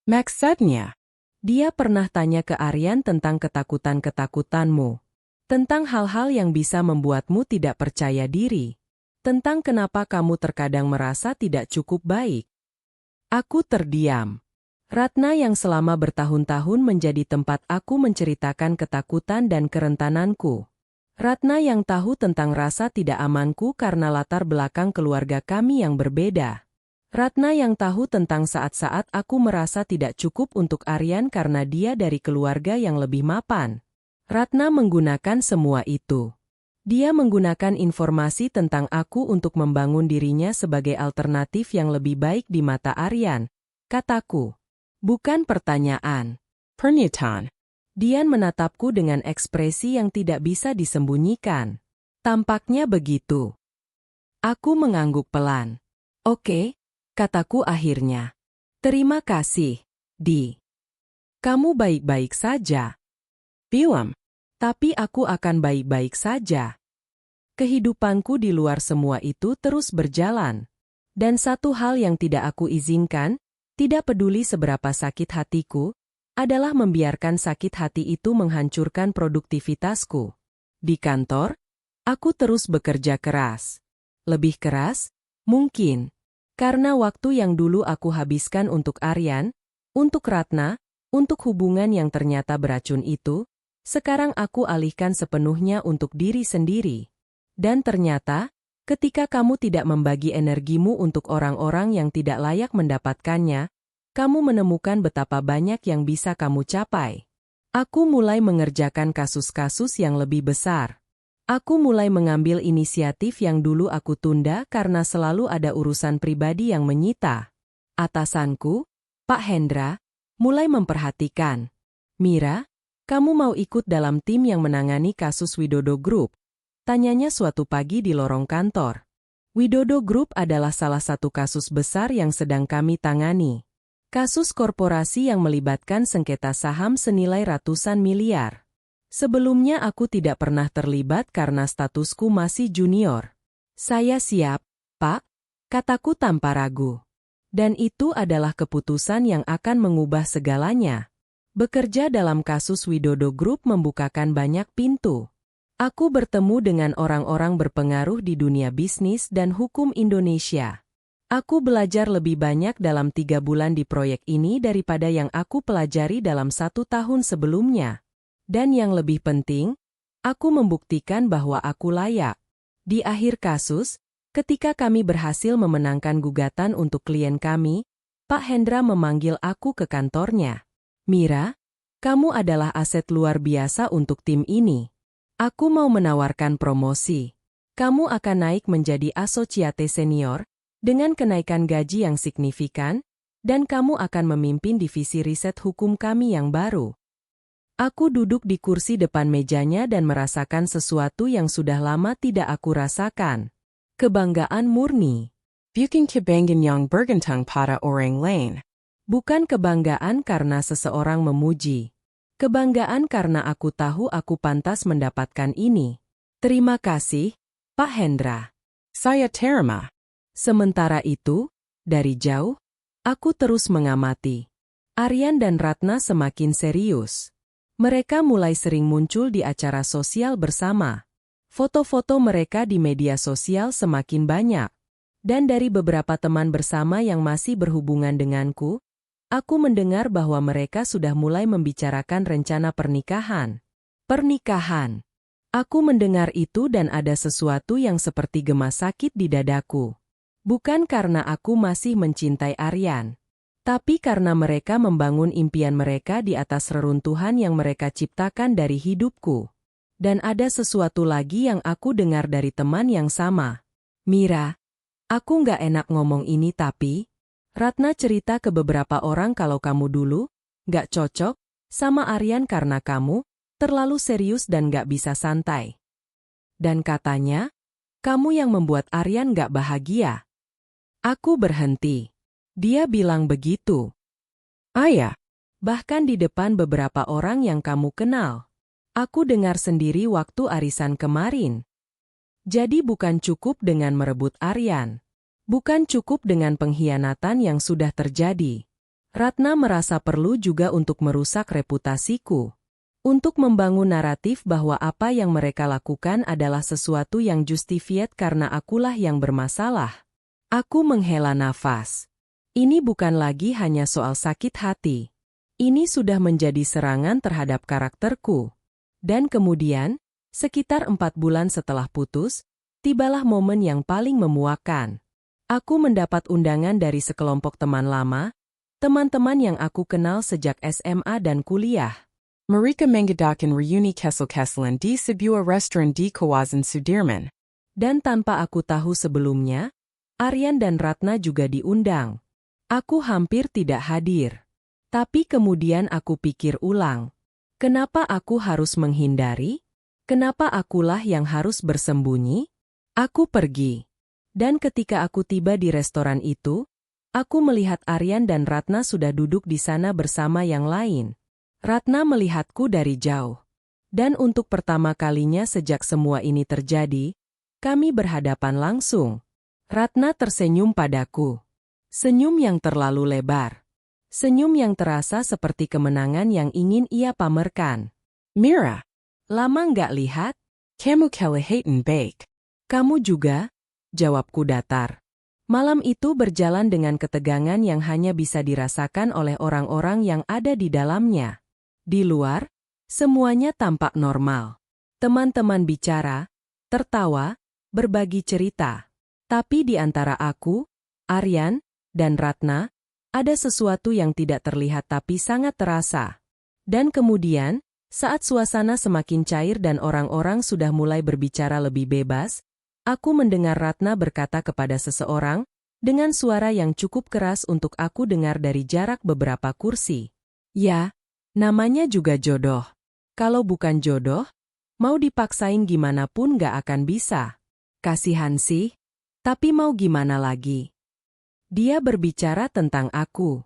Maksudnya, Dia pernah tanya ke Aryan tentang ketakutan-ketakutanmu. Tentang hal-hal yang bisa membuatmu tidak percaya diri. Tentang kenapa kamu terkadang merasa tidak cukup baik. Aku terdiam. Ratna yang selama bertahun-tahun menjadi tempat aku menceritakan ketakutan dan kerentananku. Ratna yang tahu tentang rasa tidak amanku karena latar belakang keluarga kami yang berbeda. Ratna yang tahu tentang saat-saat aku merasa tidak cukup untuk Aryan karena dia dari keluarga yang lebih mapan. Ratna menggunakan semua itu. Dia menggunakan informasi tentang aku untuk membangun dirinya sebagai alternatif yang lebih baik di mata Aryan, kataku. Bukan pertanyaan. pernyataan. Dian menatapku dengan ekspresi yang tidak bisa disembunyikan. Tampaknya begitu. Aku mengangguk pelan. Oke, kataku akhirnya. Terima kasih, Di. Kamu baik-baik saja. Bilam. Tapi aku akan baik-baik saja. Kehidupanku di luar semua itu terus berjalan. Dan satu hal yang tidak aku izinkan, tidak peduli seberapa sakit hatiku, adalah membiarkan sakit hati itu menghancurkan produktivitasku. Di kantor, aku terus bekerja keras. Lebih keras? Mungkin. Karena waktu yang dulu aku habiskan untuk Aryan, untuk Ratna, untuk hubungan yang ternyata beracun itu, sekarang aku alihkan sepenuhnya untuk diri sendiri. Dan ternyata, ketika kamu tidak membagi energimu untuk orang-orang yang tidak layak mendapatkannya, kamu menemukan betapa banyak yang bisa kamu capai. Aku mulai mengerjakan kasus-kasus yang lebih besar. Aku mulai mengambil inisiatif yang dulu aku tunda karena selalu ada urusan pribadi yang menyita. Atasanku, Pak Hendra, mulai memperhatikan. Mira, kamu mau ikut dalam tim yang menangani kasus Widodo Group? Tanyanya suatu pagi di lorong kantor. Widodo Group adalah salah satu kasus besar yang sedang kami tangani. Kasus korporasi yang melibatkan sengketa saham senilai ratusan miliar. Sebelumnya aku tidak pernah terlibat karena statusku masih junior. Saya siap, Pak, kataku tanpa ragu. Dan itu adalah keputusan yang akan mengubah segalanya. Bekerja dalam kasus Widodo Group membukakan banyak pintu. Aku bertemu dengan orang-orang berpengaruh di dunia bisnis dan hukum Indonesia. Aku belajar lebih banyak dalam 3 bulan di proyek ini daripada yang aku pelajari dalam 1 tahun sebelumnya. Dan yang lebih penting, aku membuktikan bahwa aku layak. Di akhir kasus, ketika kami berhasil memenangkan gugatan untuk klien kami, Pak Hendra memanggil aku ke kantornya. Mira, kamu adalah aset luar biasa untuk tim ini. Aku mau menawarkan promosi. Kamu akan naik menjadi asosiate senior, dengan kenaikan gaji yang signifikan, dan kamu akan memimpin divisi riset hukum kami yang baru. Aku duduk di kursi depan mejanya dan merasakan sesuatu yang sudah lama tidak aku rasakan. Kebanggaan murni. Bukan kebanggaan yang bergantung pada orang lain. Bukan kebanggaan karena seseorang memuji. Kebanggaan karena aku tahu aku pantas mendapatkan ini. Terima kasih, Pak Hendra. Saya terima. Sementara itu, dari jauh, aku terus mengamati. Aryan dan Ratna semakin serius. Mereka mulai sering muncul di acara sosial bersama. Foto-foto mereka di media sosial semakin banyak. Dan dari beberapa teman bersama yang masih berhubungan denganku, aku mendengar bahwa mereka sudah mulai membicarakan rencana pernikahan. Pernikahan. Aku mendengar itu dan ada sesuatu yang seperti gema sakit di dadaku. Bukan karena aku masih mencintai Aryan, tapi karena mereka membangun impian mereka di atas reruntuhan yang mereka ciptakan dari hidupku. Dan ada sesuatu lagi yang aku dengar dari teman yang sama. Mira, aku nggak enak ngomong ini tapi, Ratna cerita ke beberapa orang kalau kamu dulu nggak cocok sama Aryan karena kamu terlalu serius dan nggak bisa santai. Dan katanya, kamu yang membuat Aryan nggak bahagia. Aku berhenti. Dia bilang begitu. Ayah. Bahkan di depan beberapa orang yang kamu kenal. Aku dengar sendiri waktu arisan kemarin. Jadi bukan cukup dengan merebut Aryan. Bukan cukup dengan pengkhianatan yang sudah terjadi. Ratna merasa perlu juga untuk merusak reputasiku. Untuk membangun naratif bahwa apa yang mereka lakukan adalah sesuatu yang justified karena akulah yang bermasalah. Aku menghela nafas. Ini bukan lagi hanya soal sakit hati. Ini sudah menjadi serangan terhadap karakterku. Dan kemudian, sekitar 4 bulan setelah putus, tibalah momen yang paling memuakkan. Aku mendapat undangan dari sekelompok teman lama, teman-teman yang aku kenal sejak SMA dan kuliah. Mereka mengadakan reuni kesel-keselan di sebuah restoran di kawasan Sudirman. Dan tanpa aku tahu sebelumnya, Aryan dan Ratna juga diundang. Aku hampir tidak hadir. Tapi kemudian aku pikir ulang. Kenapa aku harus menghindari? Kenapa akulah yang harus bersembunyi? Aku pergi. Dan ketika aku tiba di restoran itu, aku melihat Aryan dan Ratna sudah duduk di sana bersama yang lain. Ratna melihatku dari jauh. Dan untuk pertama kalinya sejak semua ini terjadi, kami berhadapan langsung. Ratna tersenyum padaku. Senyum yang terlalu lebar. Senyum yang terasa seperti kemenangan yang ingin ia pamerkan. Mira. Lama nggak lihat? Kamu kelihatan baik. Kamu juga? Jawabku datar. Malam itu berjalan dengan ketegangan yang hanya bisa dirasakan oleh orang-orang yang ada di dalamnya. Di luar, semuanya tampak normal. Teman-teman bicara, tertawa, berbagi cerita. Tapi di antara aku, Aryan, dan Ratna, ada sesuatu yang tidak terlihat tapi sangat terasa. Dan kemudian, saat suasana semakin cair dan orang-orang sudah mulai berbicara lebih bebas, aku mendengar Ratna berkata kepada seseorang, dengan suara yang cukup keras untuk aku dengar dari jarak beberapa kursi. Ya, namanya juga jodoh. Kalau bukan jodoh, mau dipaksain gimana pun gak akan bisa. Kasihan sih, tapi mau gimana lagi? Dia berbicara tentang aku,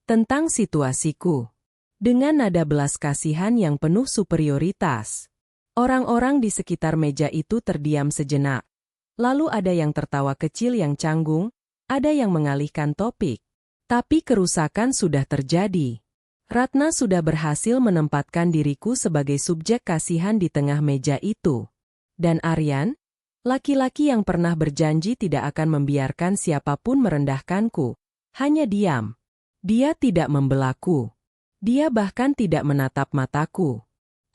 tentang situasiku, dengan nada belas kasihan yang penuh superioritas. Orang-orang di sekitar meja itu terdiam sejenak. Lalu ada yang tertawa kecil yang canggung, ada yang mengalihkan topik. Tapi kerusakan sudah terjadi. Ratna sudah berhasil menempatkan diriku sebagai subjek kasihan di tengah meja itu. Dan Aryan, laki-laki yang pernah berjanji tidak akan membiarkan siapapun merendahkanku, hanya diam. Dia tidak membelaku. Dia bahkan tidak menatap mataku.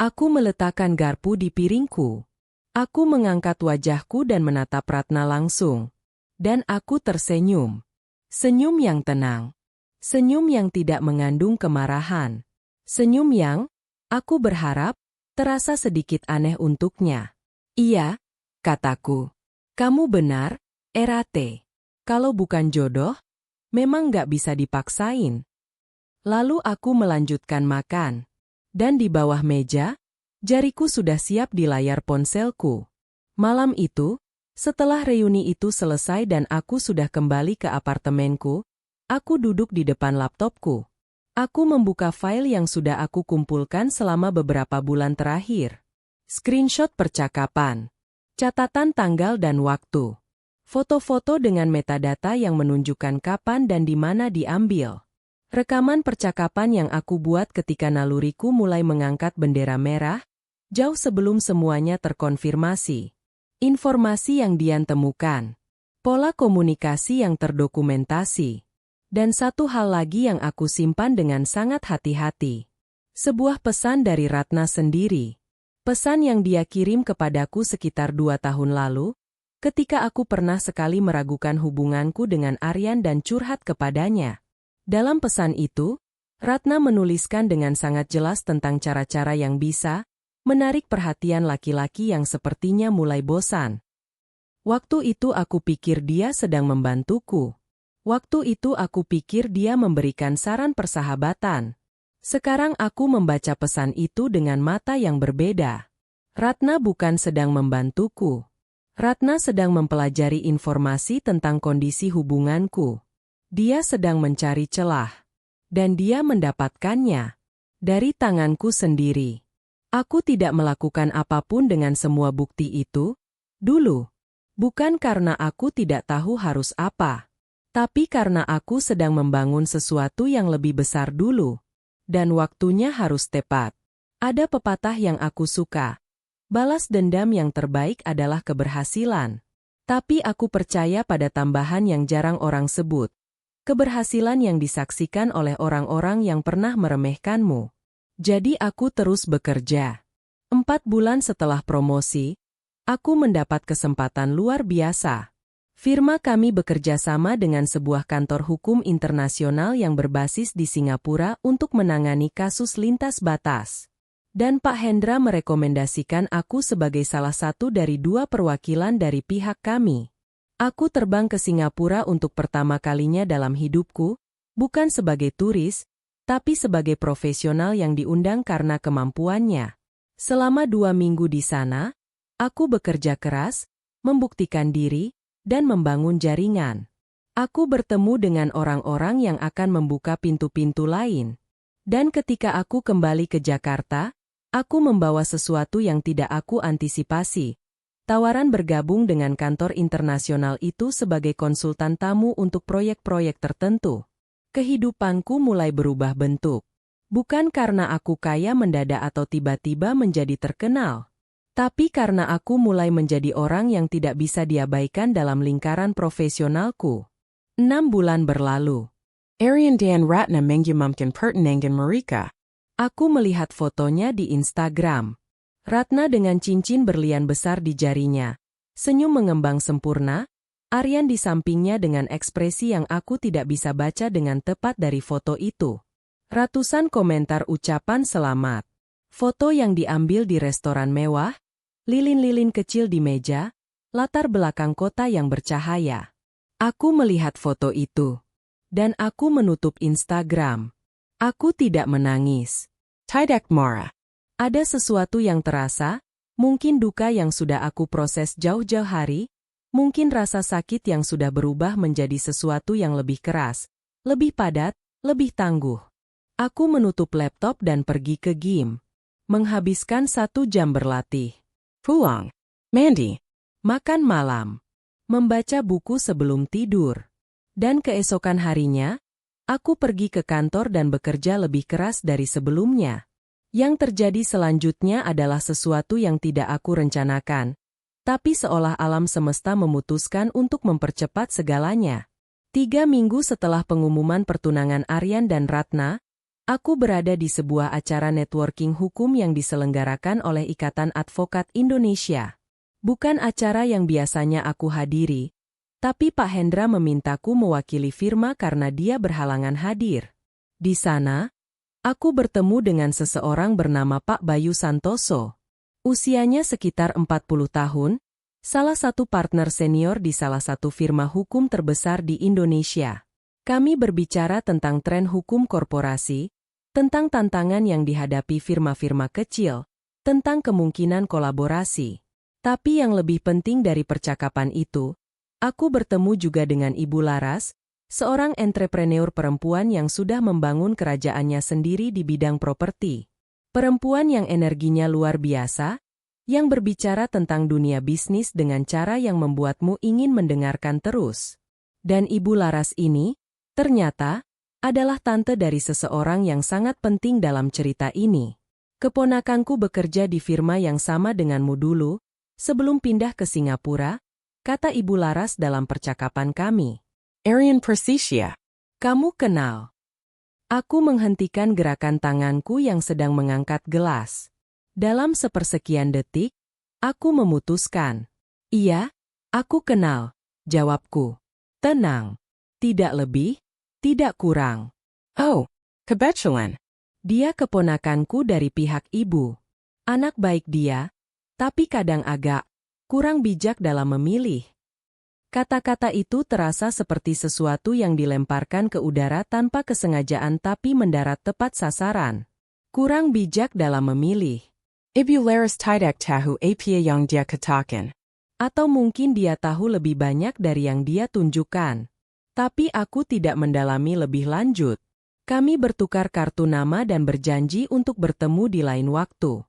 Aku meletakkan garpu di piringku. Aku mengangkat wajahku dan menatap Ratna langsung. Dan aku tersenyum. Senyum yang tenang. Senyum yang tidak mengandung kemarahan. Senyum yang, aku berharap, terasa sedikit aneh untuknya. Iya, kataku. Kamu benar, Erate. Kalau bukan jodoh, memang gak bisa dipaksain. Lalu aku melanjutkan makan. Dan di bawah meja, jariku sudah siap di layar ponselku. Malam itu, Setelah reuni itu selesai dan aku sudah kembali ke apartemenku, aku duduk di depan laptopku. Aku membuka file yang sudah aku kumpulkan selama beberapa bulan terakhir. Screenshot percakapan, catatan tanggal dan waktu, foto-foto dengan metadata yang menunjukkan kapan dan di mana diambil. Rekaman percakapan yang aku buat ketika naluriku mulai mengangkat bendera merah, jauh sebelum semuanya terkonfirmasi. Informasi yang Dian temukan, pola komunikasi yang terdokumentasi, dan satu hal lagi yang aku simpan dengan sangat hati-hati. Sebuah pesan dari Ratna sendiri. Pesan yang dia kirim kepadaku sekitar 2 tahun lalu, ketika aku pernah sekali meragukan hubunganku dengan Aryan dan curhat kepadanya. Dalam pesan itu, Ratna menuliskan dengan sangat jelas tentang cara-cara yang bisa menarik perhatian laki-laki yang sepertinya mulai bosan. Waktu itu aku pikir dia sedang membantuku. Waktu itu aku pikir dia memberikan saran persahabatan. Sekarang aku membaca pesan itu dengan mata yang berbeda. Ratna bukan sedang membantuku. Ratna sedang mempelajari informasi tentang kondisi hubunganku. Dia sedang mencari celah. Dan dia mendapatkannya dari tanganku sendiri. Aku tidak melakukan apapun dengan semua bukti itu dulu. Bukan karena aku tidak tahu harus apa, tapi karena aku sedang membangun sesuatu yang lebih besar dulu. Dan waktunya harus tepat. Ada pepatah yang aku suka. Balas dendam yang terbaik adalah keberhasilan. Tapi aku percaya pada tambahan yang jarang orang sebut. Keberhasilan yang disaksikan oleh orang-orang yang pernah meremehkanmu. Jadi aku terus bekerja. 4 bulan setelah promosi, aku mendapat kesempatan luar biasa. Firma kami bekerja sama dengan sebuah kantor hukum internasional yang berbasis di Singapura untuk menangani kasus lintas batas. Dan Pak Hendra merekomendasikan aku sebagai salah satu dari 2 perwakilan dari pihak kami. Aku terbang ke Singapura untuk pertama kalinya dalam hidupku, bukan sebagai turis, tapi sebagai profesional yang diundang karena kemampuannya. Selama 2 minggu di sana, aku bekerja keras, membuktikan diri, dan membangun jaringan. Aku bertemu dengan orang-orang yang akan membuka pintu-pintu lain. Dan ketika aku kembali ke Jakarta, aku membawa sesuatu yang tidak aku antisipasi. Tawaran bergabung dengan kantor internasional itu sebagai konsultan tamu untuk proyek-proyek tertentu. Kehidupanku mulai berubah bentuk. Bukan karena aku kaya mendadak atau tiba-tiba menjadi terkenal. Tapi karena aku mulai menjadi orang yang tidak bisa diabaikan dalam lingkaran profesionalku. 6 bulan berlalu. Aryan Dan Ratna mengumumkan pertunangan mereka. Aku melihat fotonya di Instagram. Ratna dengan cincin berlian besar di jarinya. Senyum mengembang sempurna. Aryan di sampingnya dengan ekspresi yang aku tidak bisa baca dengan tepat dari foto itu. Ratusan komentar ucapan selamat. Foto yang diambil di restoran mewah, lilin-lilin kecil di meja, latar belakang kota yang bercahaya. Aku melihat foto itu. Dan aku menutup Instagram. Aku tidak menangis. Tidak marah. Ada sesuatu yang terasa, mungkin duka yang sudah aku proses jauh-jauh hari, mungkin rasa sakit yang sudah berubah menjadi sesuatu yang lebih keras, lebih padat, lebih tangguh. Aku menutup laptop dan pergi ke gym. Menghabiskan 1 jam berlatih. Pulang. Mandi. Makan malam. Membaca buku sebelum tidur. Dan keesokan harinya, aku pergi ke kantor dan bekerja lebih keras dari sebelumnya. Yang terjadi selanjutnya adalah sesuatu yang tidak aku rencanakan. Tapi seolah alam semesta memutuskan untuk mempercepat segalanya. 3 minggu setelah pengumuman pertunangan Aryan dan Ratna, aku berada di sebuah acara networking hukum yang diselenggarakan oleh Ikatan Advokat Indonesia. Bukan acara yang biasanya aku hadiri, tapi Pak Hendra memintaku mewakili firma karena dia berhalangan hadir. Di sana, aku bertemu dengan seseorang bernama Pak Bayu Santoso. Usianya sekitar 40 tahun, salah satu partner senior di salah satu firma hukum terbesar di Indonesia. Kami berbicara tentang tren hukum korporasi, tentang tantangan yang dihadapi firma-firma kecil, tentang kemungkinan kolaborasi. Tapi yang lebih penting dari percakapan itu, aku bertemu juga dengan Ibu Laras, seorang entrepreneur perempuan yang sudah membangun kerajaannya sendiri di bidang properti. Perempuan yang energinya luar biasa, yang berbicara tentang dunia bisnis dengan cara yang membuatmu ingin mendengarkan terus. Dan Ibu Laras ini, ternyata, adalah tante dari seseorang yang sangat penting dalam cerita ini. Keponakanku bekerja di firma yang sama denganmu dulu, sebelum pindah ke Singapura, kata Ibu Laras dalam percakapan kami. Arian Persicia. Kamu kenal. Aku menghentikan gerakan tanganku yang sedang mengangkat gelas. Dalam sepersekian detik, aku memutuskan. Iya, aku kenal, jawabku. Tenang. Tidak lebih, tidak kurang. Oh, kebetulan. Dia keponakanku dari pihak ibu. Anak baik dia, tapi kadang agak kurang bijak dalam memilih. Kata-kata itu terasa seperti sesuatu yang dilemparkan ke udara tanpa kesengajaan tapi mendarat tepat sasaran. Kurang bijak dalam memilih. Ibu Laras tidak tahu apa yang dia katakan. Atau mungkin dia tahu lebih banyak dari yang dia tunjukkan. Tapi aku tidak mendalami lebih lanjut. Kami bertukar kartu nama dan berjanji untuk bertemu di lain waktu.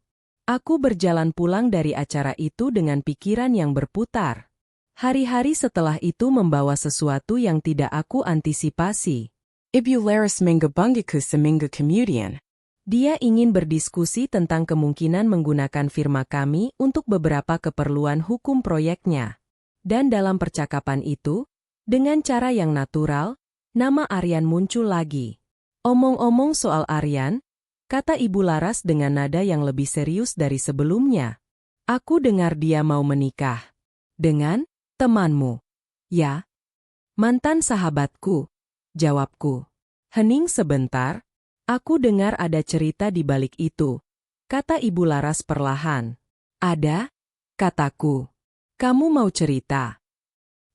Aku berjalan pulang dari acara itu dengan pikiran yang berputar. Hari-hari setelah itu membawa sesuatu yang tidak aku antisipasi. Ibu Laras menghubungiku seminggu kemudian. Dia ingin berdiskusi tentang kemungkinan menggunakan firma kami untuk beberapa keperluan hukum proyeknya. Dan dalam percakapan itu, dengan cara yang natural, nama Aryan muncul lagi. Omong-omong soal Aryan, kata Ibu Laras dengan nada yang lebih serius dari sebelumnya. Aku dengar dia mau menikah. Dengan temanmu. Ya. Mantan sahabatku. Jawabku. Hening sebentar. Aku dengar ada cerita di balik itu. Kata Ibu Laras perlahan. Ada? Kataku. Kamu mau cerita?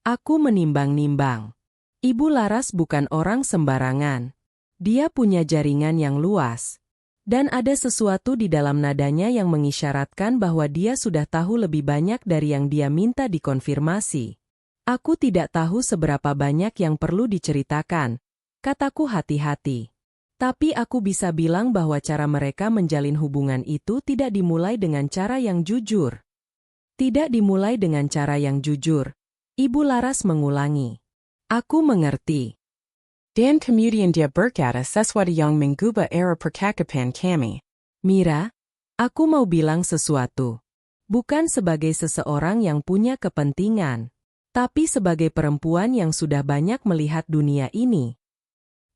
Aku menimbang-nimbang. Ibu Laras bukan orang sembarangan. Dia punya jaringan yang luas. Dan ada sesuatu di dalam nadanya yang mengisyaratkan bahwa dia sudah tahu lebih banyak dari yang dia minta dikonfirmasi. Aku tidak tahu seberapa banyak yang perlu diceritakan. Kataku hati-hati. Tapi aku bisa bilang bahwa cara mereka menjalin hubungan itu tidak dimulai dengan cara yang jujur. Tidak dimulai dengan cara yang jujur. Ibu Laras mengulangi. Aku mengerti. Dan kemudian dia berkata sesuatu yang mengubah era percakapan kami. Mira, aku mau bilang sesuatu. Bukan sebagai seseorang yang punya kepentingan, tapi sebagai perempuan yang sudah banyak melihat dunia ini.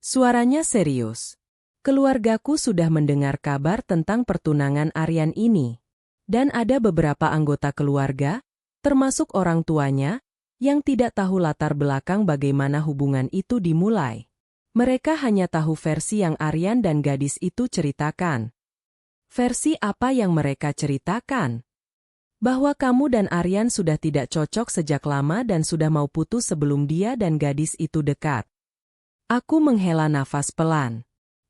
Suaranya serius. Keluargaku sudah mendengar kabar tentang pertunangan Aryan ini. Dan ada beberapa anggota keluarga, termasuk orang tuanya, yang tidak tahu latar belakang bagaimana hubungan itu dimulai. Mereka hanya tahu versi yang Aryan dan gadis itu ceritakan. Versi apa yang mereka ceritakan? Bahwa kamu dan Aryan sudah tidak cocok sejak lama dan sudah mau putus sebelum dia dan gadis itu dekat. Aku menghela nafas pelan.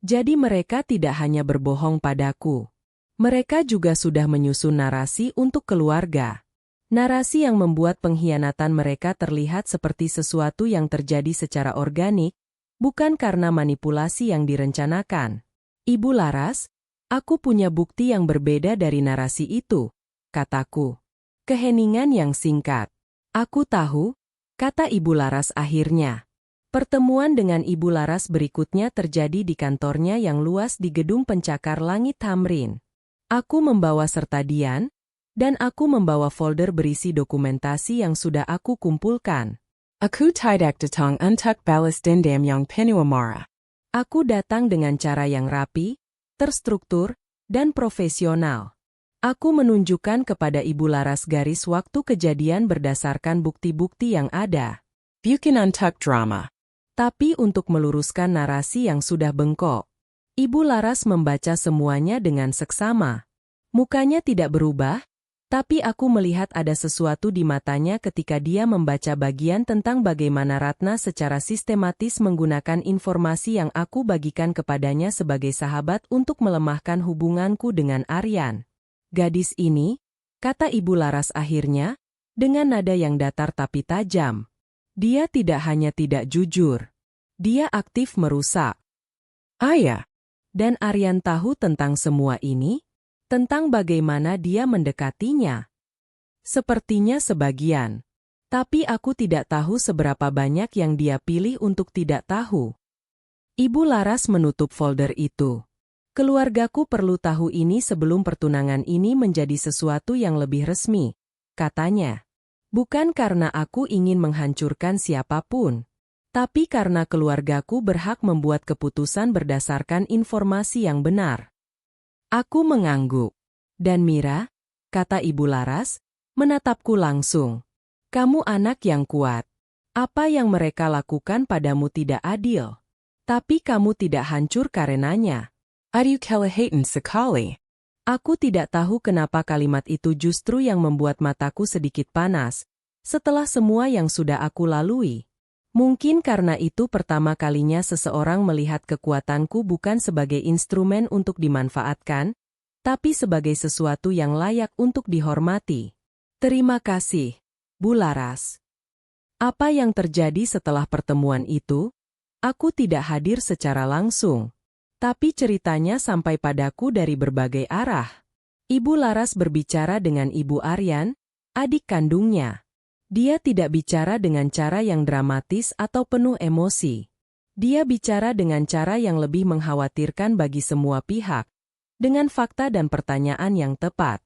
Jadi mereka tidak hanya berbohong padaku. Mereka juga sudah menyusun narasi untuk keluarga. Narasi yang membuat pengkhianatan mereka terlihat seperti sesuatu yang terjadi secara organik, bukan karena manipulasi yang direncanakan. Ibu Laras, aku punya bukti yang berbeda dari narasi itu, kataku. Keheningan yang singkat. Aku tahu, kata Ibu Laras akhirnya. Pertemuan dengan Ibu Laras berikutnya terjadi di kantornya yang luas di Gedung Pencakar Langit Tamrin. Aku membawa serta Dian, dan aku membawa folder berisi dokumentasi yang sudah aku kumpulkan. Aku tidak datang untuk balas dendam yang penuh amarah. Aku datang dengan cara yang rapi, terstruktur, dan profesional. Aku menunjukkan kepada Ibu Laras garis waktu kejadian berdasarkan bukti-bukti yang ada. Bukan untuk drama. Tapi untuk meluruskan narasi yang sudah bengkok. Ibu Laras membaca semuanya dengan seksama. Mukanya tidak berubah, tapi aku melihat ada sesuatu di matanya ketika dia membaca bagian tentang bagaimana Ratna secara sistematis menggunakan informasi yang aku bagikan kepadanya sebagai sahabat untuk melemahkan hubunganku dengan Aryan. Gadis ini, kata Ibu Laras akhirnya, dengan nada yang datar tapi tajam. Dia tidak hanya tidak jujur. Dia aktif merusak. Ayah. Dan Aryan tahu tentang semua ini? Tentang bagaimana dia mendekatinya? Sepertinya sebagian. Tapi aku tidak tahu seberapa banyak yang dia pilih untuk tidak tahu. Ibu Laras menutup folder itu. Keluargaku perlu tahu ini sebelum pertunangan ini menjadi sesuatu yang lebih resmi, katanya. Bukan karena aku ingin menghancurkan siapapun. Tapi karena keluargaku berhak membuat keputusan berdasarkan informasi yang benar. Aku mengangguk. Dan Mira, kata Ibu Laras, menatapku langsung. Kamu anak yang kuat. Apa yang mereka lakukan padamu tidak adil. Tapi kamu tidak hancur karenanya. Aduh kelihatan sekali. Aku tidak tahu kenapa kalimat itu justru yang membuat mataku sedikit panas, setelah semua yang sudah aku lalui. Mungkin karena itu pertama kalinya seseorang melihat kekuatanku bukan sebagai instrumen untuk dimanfaatkan, tapi sebagai sesuatu yang layak untuk dihormati. Terima kasih, Bu Laras. Apa yang terjadi setelah pertemuan itu? Aku tidak hadir secara langsung. Tapi ceritanya sampai padaku dari berbagai arah. Ibu Laras berbicara dengan Ibu Aryan, adik kandungnya. Dia tidak bicara dengan cara yang dramatis atau penuh emosi. Dia bicara dengan cara yang lebih mengkhawatirkan bagi semua pihak, dengan fakta dan pertanyaan yang tepat.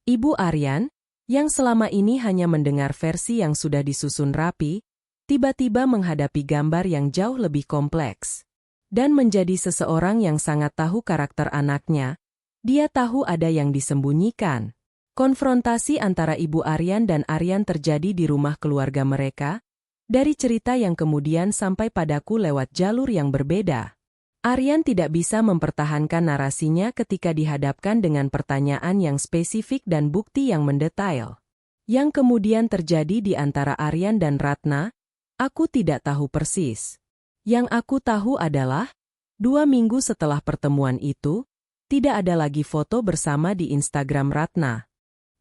Ibu Aryan, yang selama ini hanya mendengar versi yang sudah disusun rapi, tiba-tiba menghadapi gambar yang jauh lebih kompleks. Dan menjadi seseorang yang sangat tahu karakter anaknya, dia tahu ada yang disembunyikan. Konfrontasi antara Ibu Aryan dan Aryan terjadi di rumah keluarga mereka, dari cerita yang kemudian sampai padaku lewat jalur yang berbeda. Aryan tidak bisa mempertahankan narasinya ketika dihadapkan dengan pertanyaan yang spesifik dan bukti yang mendetail. Yang kemudian terjadi di antara Aryan dan Ratna, aku tidak tahu persis. Yang aku tahu adalah, 2 minggu setelah pertemuan itu, tidak ada lagi foto bersama di Instagram Ratna.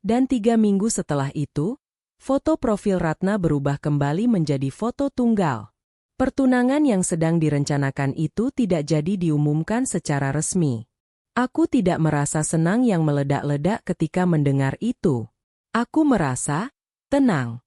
Dan 3 minggu setelah itu, foto profil Ratna berubah kembali menjadi foto tunggal. Pertunangan yang sedang direncanakan itu tidak jadi diumumkan secara resmi. Aku tidak merasa senang yang meledak-ledak ketika mendengar itu. Aku merasa tenang.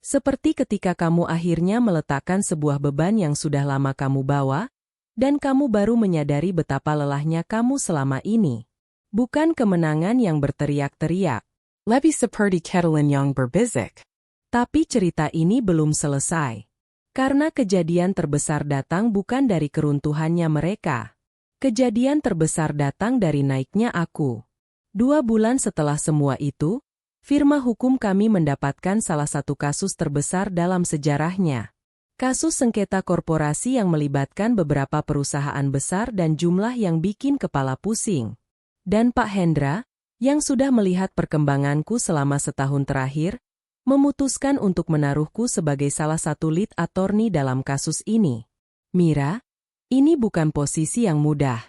Seperti ketika kamu akhirnya meletakkan sebuah beban yang sudah lama kamu bawa, dan kamu baru menyadari betapa lelahnya kamu selama ini. Bukan kemenangan yang berteriak-teriak. Lebih seperti ketelan yang berbisik. Tapi cerita ini belum selesai. Karena kejadian terbesar datang bukan dari keruntuhannya mereka. Kejadian terbesar datang dari naiknya aku. 2 bulan setelah semua itu, firma hukum kami mendapatkan salah satu kasus terbesar dalam sejarahnya. Kasus sengketa korporasi yang melibatkan beberapa perusahaan besar dan jumlah yang bikin kepala pusing. Dan Pak Hendra, yang sudah melihat perkembanganku selama setahun terakhir, memutuskan untuk menaruhku sebagai salah satu lead attorney dalam kasus ini. Mira, ini bukan posisi yang mudah.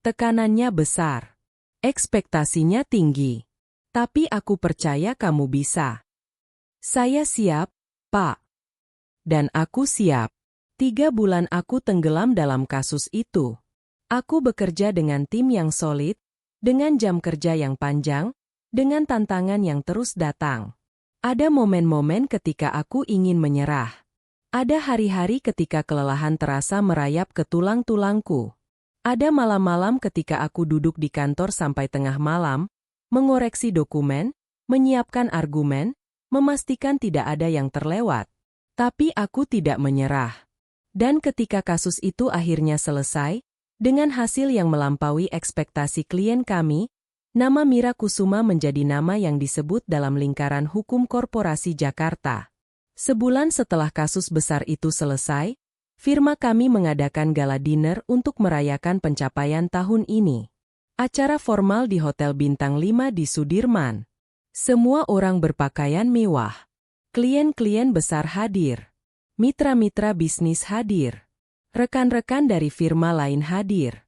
Tekanannya besar. Ekspektasinya tinggi. Tapi aku percaya kamu bisa. Saya siap, Pak. Dan aku siap. 3 bulan aku tenggelam dalam kasus itu. Aku bekerja dengan tim yang solid, dengan jam kerja yang panjang, dengan tantangan yang terus datang. Ada momen-momen ketika aku ingin menyerah. Ada hari-hari ketika kelelahan terasa merayap ke tulang-tulangku. Ada malam-malam ketika aku duduk di kantor sampai tengah malam, mengoreksi dokumen, menyiapkan argumen, memastikan tidak ada yang terlewat. Tapi aku tidak menyerah. Dan ketika kasus itu akhirnya selesai, dengan hasil yang melampaui ekspektasi klien kami, nama Mira Kusuma menjadi nama yang disebut dalam lingkaran hukum korporasi Jakarta. Sebulan setelah kasus besar itu selesai, firma kami mengadakan gala dinner untuk merayakan pencapaian tahun ini. Acara formal di Hotel Bintang 5 di Sudirman. Semua orang berpakaian mewah. Klien-klien besar hadir. Mitra-mitra bisnis hadir. Rekan-rekan dari firma lain hadir.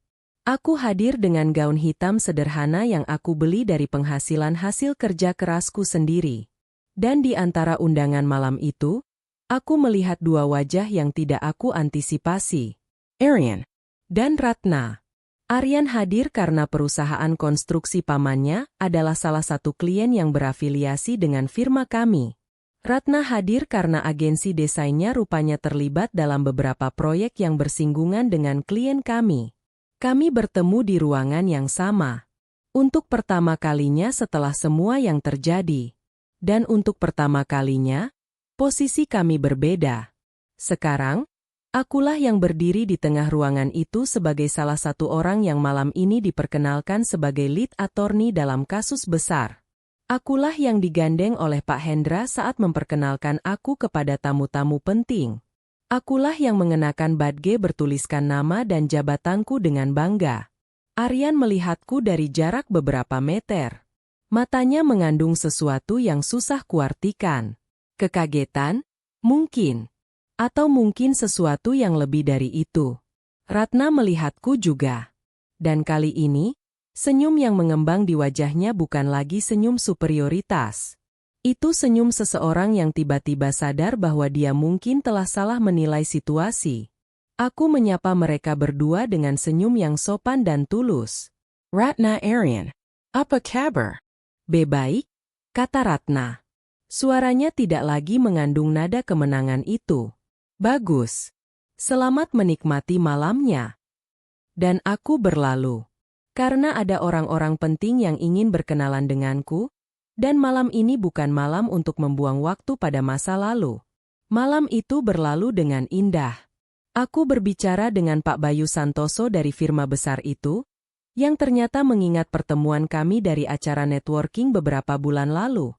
Aku hadir dengan gaun hitam sederhana yang aku beli dari penghasilan hasil kerja kerasku sendiri. Dan di antara undangan malam itu, aku melihat dua wajah yang tidak aku antisipasi. Arian. Dan Ratna. Aryan hadir karena perusahaan konstruksi pamannya adalah salah satu klien yang berafiliasi dengan firma kami. Ratna hadir karena agensi desainnya rupanya terlibat dalam beberapa proyek yang bersinggungan dengan klien kami. Kami bertemu di ruangan yang sama. Untuk pertama kalinya setelah semua yang terjadi. Dan untuk pertama kalinya, posisi kami berbeda. Sekarang, akulah yang berdiri di tengah ruangan itu sebagai salah satu orang yang malam ini diperkenalkan sebagai lead attorney dalam kasus besar. Akulah yang digandeng oleh Pak Hendra saat memperkenalkan aku kepada tamu-tamu penting. Akulah yang mengenakan badge bertuliskan nama dan jabatanku dengan bangga. Aryan melihatku dari jarak beberapa meter. Matanya mengandung sesuatu yang susah kuartikan. Kekagetan? Mungkin. Atau mungkin sesuatu yang lebih dari itu. Ratna melihatku juga. Dan kali ini, senyum yang mengembang di wajahnya bukan lagi senyum superioritas. Itu senyum seseorang yang tiba-tiba sadar bahwa dia mungkin telah salah menilai situasi. Aku menyapa mereka berdua dengan senyum yang sopan dan tulus. Ratna Arian. Apa kabar? Baik, kata Ratna. Suaranya tidak lagi mengandung nada kemenangan itu. Bagus. Selamat menikmati malamnya. Dan aku berlalu. Karena ada orang-orang penting yang ingin berkenalan denganku, dan malam ini bukan malam untuk membuang waktu pada masa lalu. Malam itu berlalu dengan indah. Aku berbicara dengan Pak Bayu Santoso dari firma besar itu, yang ternyata mengingat pertemuan kami dari acara networking beberapa bulan lalu.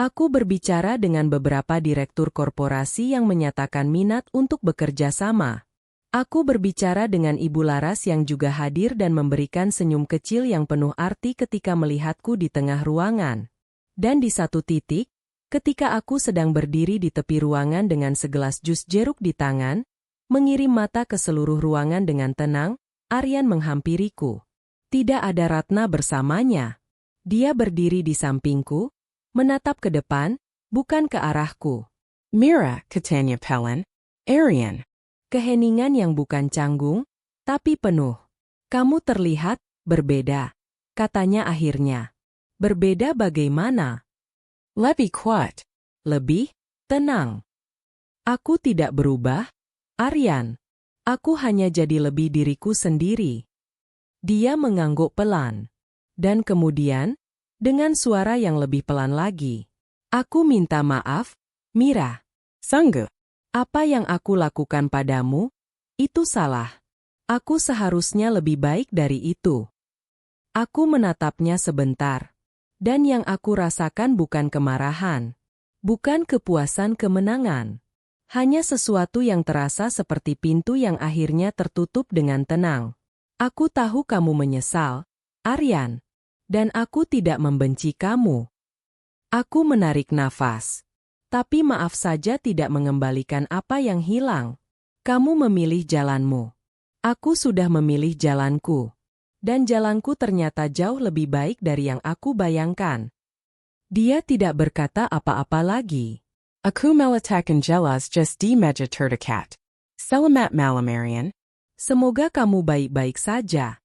Aku berbicara dengan beberapa direktur korporasi yang menyatakan minat untuk bekerja sama. Aku berbicara dengan Ibu Laras yang juga hadir dan memberikan senyum kecil yang penuh arti ketika melihatku di tengah ruangan. Dan di satu titik, ketika aku sedang berdiri di tepi ruangan dengan segelas jus jeruk di tangan, mengirim mata ke seluruh ruangan dengan tenang, Aryan menghampiriku. Tidak ada Ratna bersamanya. Dia berdiri di sampingku, menatap ke depan, bukan ke arahku. Mira, katanya pelan. Arian. Keheningan yang bukan canggung, tapi penuh. Kamu terlihat berbeda, katanya akhirnya. Berbeda bagaimana? Lebih kuat. Lebih tenang. Aku tidak berubah, Aryan. Aku hanya jadi lebih diriku sendiri. Dia mengangguk pelan. Dan kemudian, dengan suara yang lebih pelan lagi. Aku minta maaf, Mira. Sanggup. Apa yang aku lakukan padamu, itu salah. Aku seharusnya lebih baik dari itu. Aku menatapnya sebentar. Dan yang aku rasakan bukan kemarahan. Bukan kepuasan kemenangan. Hanya sesuatu yang terasa seperti pintu yang akhirnya tertutup dengan tenang. Aku tahu kamu menyesal, Aryan. Dan aku tidak membenci kamu. Aku menarik nafas. Tapi maaf saja tidak mengembalikan apa yang hilang. Kamu memilih jalanmu. Aku sudah memilih jalanku. Dan jalanku ternyata jauh lebih baik dari yang aku bayangkan. Dia tidak berkata apa-apa lagi. Aku meletakkan jelas just di meja terdekat. Selamat malam Arian. Semoga kamu baik-baik saja.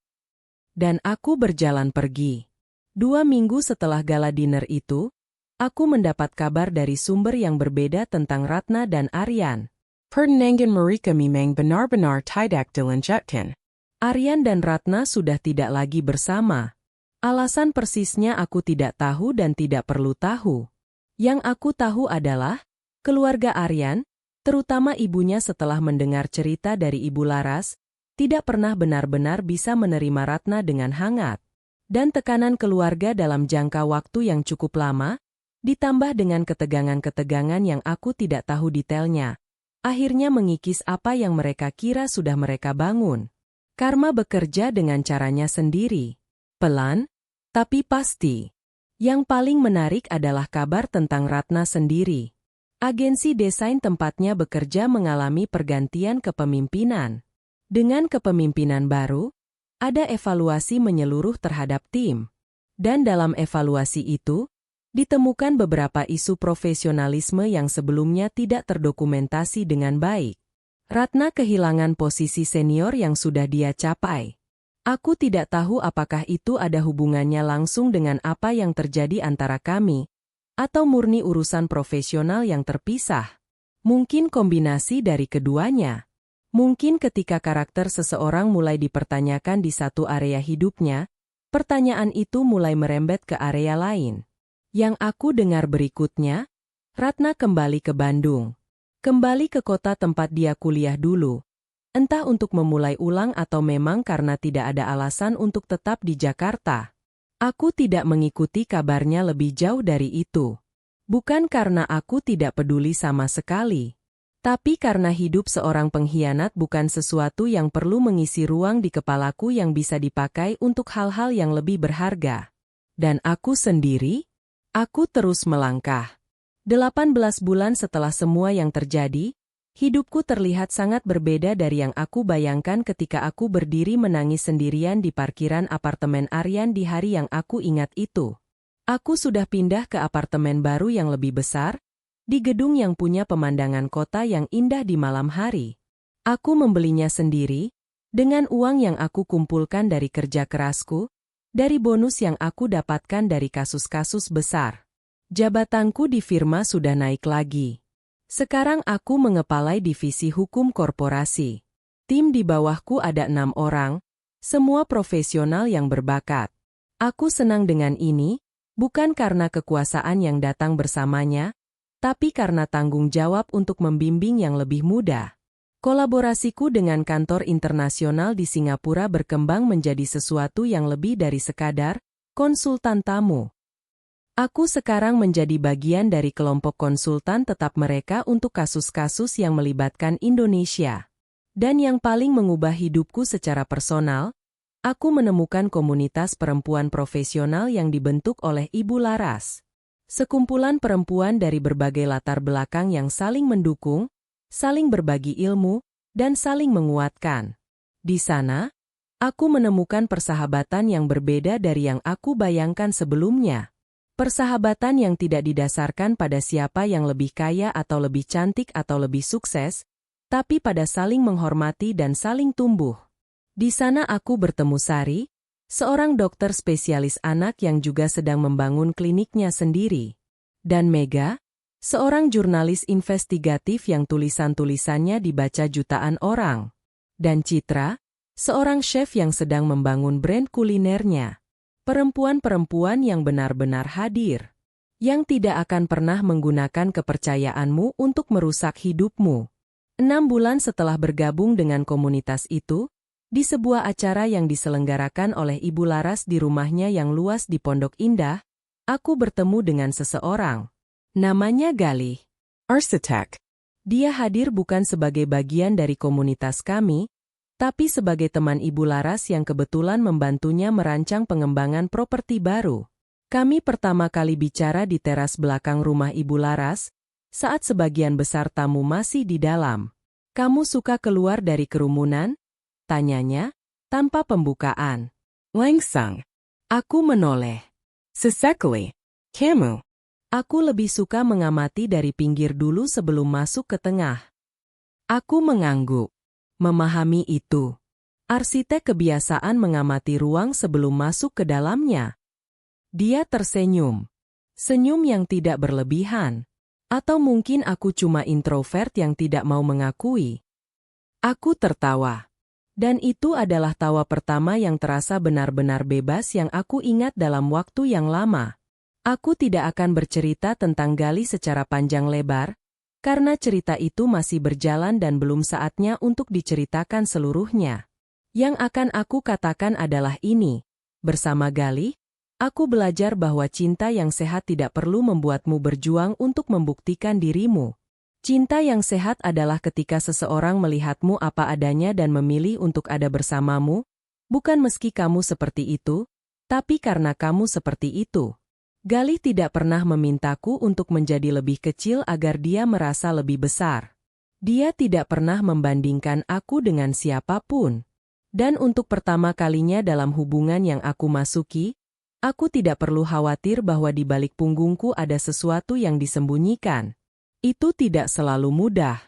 Dan aku berjalan pergi. 2 minggu setelah gala dinner itu, aku mendapat kabar dari sumber yang berbeda tentang Ratna dan Aryan. Pertenangan mereka memang benar-benar tidak dilanjutkan. Aryan dan Ratna sudah tidak lagi bersama. Alasan persisnya aku tidak tahu dan tidak perlu tahu. Yang aku tahu adalah, keluarga Aryan, terutama ibunya setelah mendengar cerita dari Ibu Laras, tidak pernah benar-benar bisa menerima Ratna dengan hangat. Dan tekanan keluarga dalam jangka waktu yang cukup lama, ditambah dengan ketegangan-ketegangan yang aku tidak tahu detailnya, akhirnya mengikis apa yang mereka kira sudah mereka bangun. Karma bekerja dengan caranya sendiri. Pelan, tapi pasti. Yang paling menarik adalah kabar tentang Ratna sendiri. Agensi desain tempatnya bekerja mengalami pergantian kepemimpinan. Dengan kepemimpinan baru, Ada evaluasi menyeluruh terhadap tim. Dan dalam evaluasi itu, ditemukan beberapa isu profesionalisme yang sebelumnya tidak terdokumentasi dengan baik. Ratna kehilangan posisi senior yang sudah dia capai. Aku tidak tahu apakah itu ada hubungannya langsung dengan apa yang terjadi antara kami, atau murni urusan profesional yang terpisah. Mungkin kombinasi dari keduanya. Mungkin ketika karakter seseorang mulai dipertanyakan di satu area hidupnya, pertanyaan itu mulai merembet ke area lain. Yang aku dengar berikutnya, Ratna kembali ke Bandung. Kembali ke kota tempat dia kuliah dulu. Entah untuk memulai ulang atau memang karena tidak ada alasan untuk tetap di Jakarta. Aku tidak mengikuti kabarnya lebih jauh dari itu. Bukan karena aku tidak peduli sama sekali. Tapi karena hidup seorang pengkhianat bukan sesuatu yang perlu mengisi ruang di kepalaku yang bisa dipakai untuk hal-hal yang lebih berharga. Dan aku sendiri? Aku terus melangkah. 18 bulan setelah semua yang terjadi, hidupku terlihat sangat berbeda dari yang aku bayangkan ketika aku berdiri menangis sendirian di parkiran apartemen Aryan di hari yang aku ingat itu. Aku sudah pindah ke apartemen baru yang lebih besar, di gedung yang punya pemandangan kota yang indah di malam hari. Aku membelinya sendiri, dengan uang yang aku kumpulkan dari kerja kerasku, dari bonus yang aku dapatkan dari kasus-kasus besar. Jabatanku di firma sudah naik lagi. Sekarang aku mengepalai divisi hukum korporasi. Tim di bawahku ada 6 orang, semua profesional yang berbakat. Aku senang dengan ini, bukan karena kekuasaan yang datang bersamanya, tapi karena tanggung jawab untuk membimbing yang lebih muda. Kolaborasiku dengan kantor internasional di Singapura berkembang menjadi sesuatu yang lebih dari sekadar konsultan tamu. Aku sekarang menjadi bagian dari kelompok konsultan tetap mereka untuk kasus-kasus yang melibatkan Indonesia. Dan yang paling mengubah hidupku secara personal, aku menemukan komunitas perempuan profesional yang dibentuk oleh Ibu Laras. Sekumpulan perempuan dari berbagai latar belakang yang saling mendukung, saling berbagi ilmu, dan saling menguatkan. Di sana, aku menemukan persahabatan yang berbeda dari yang aku bayangkan sebelumnya. Persahabatan yang tidak didasarkan pada siapa yang lebih kaya atau lebih cantik atau lebih sukses, tapi pada saling menghormati dan saling tumbuh. Di sana aku bertemu Sari, seorang dokter spesialis anak yang juga sedang membangun kliniknya sendiri. Dan Mega, seorang jurnalis investigatif yang tulisan-tulisannya dibaca jutaan orang. Dan Citra, seorang chef yang sedang membangun brand kulinernya. Perempuan-perempuan yang benar-benar hadir. Yang tidak akan pernah menggunakan kepercayaanmu untuk merusak hidupmu. 6 bulan setelah bergabung dengan komunitas itu, di sebuah acara yang diselenggarakan oleh Ibu Laras di rumahnya yang luas di Pondok Indah, aku bertemu dengan seseorang. Namanya Galih. Arsitek. Dia hadir bukan sebagai bagian dari komunitas kami, tapi sebagai teman Ibu Laras yang kebetulan membantunya merancang pengembangan properti baru. Kami pertama kali bicara di teras belakang rumah Ibu Laras, saat sebagian besar tamu masih di dalam. "Kamu suka keluar dari kerumunan?" tanyanya, tanpa pembukaan. Langsung. Aku menoleh. Sesekali. Kamu. Aku lebih suka mengamati dari pinggir dulu sebelum masuk ke tengah. Aku mengangguk. Memahami itu. Arsitek kebiasaan mengamati ruang sebelum masuk ke dalamnya. Dia tersenyum. Senyum yang tidak berlebihan. Atau mungkin aku cuma introvert yang tidak mau mengakui. Aku tertawa. Dan itu adalah tawa pertama yang terasa benar-benar bebas yang aku ingat dalam waktu yang lama. Aku tidak akan bercerita tentang Galih secara panjang lebar, karena cerita itu masih berjalan dan belum saatnya untuk diceritakan seluruhnya. Yang akan aku katakan adalah ini. Bersama Galih, aku belajar bahwa cinta yang sehat tidak perlu membuatmu berjuang untuk membuktikan dirimu. Cinta yang sehat adalah ketika seseorang melihatmu apa adanya dan memilih untuk ada bersamamu, bukan meski kamu seperti itu, tapi karena kamu seperti itu. Galih tidak pernah memintaku untuk menjadi lebih kecil agar dia merasa lebih besar. Dia tidak pernah membandingkan aku dengan siapapun. Dan untuk pertama kalinya dalam hubungan yang aku masuki, aku tidak perlu khawatir bahwa di balik punggungku ada sesuatu yang disembunyikan. Itu tidak selalu mudah.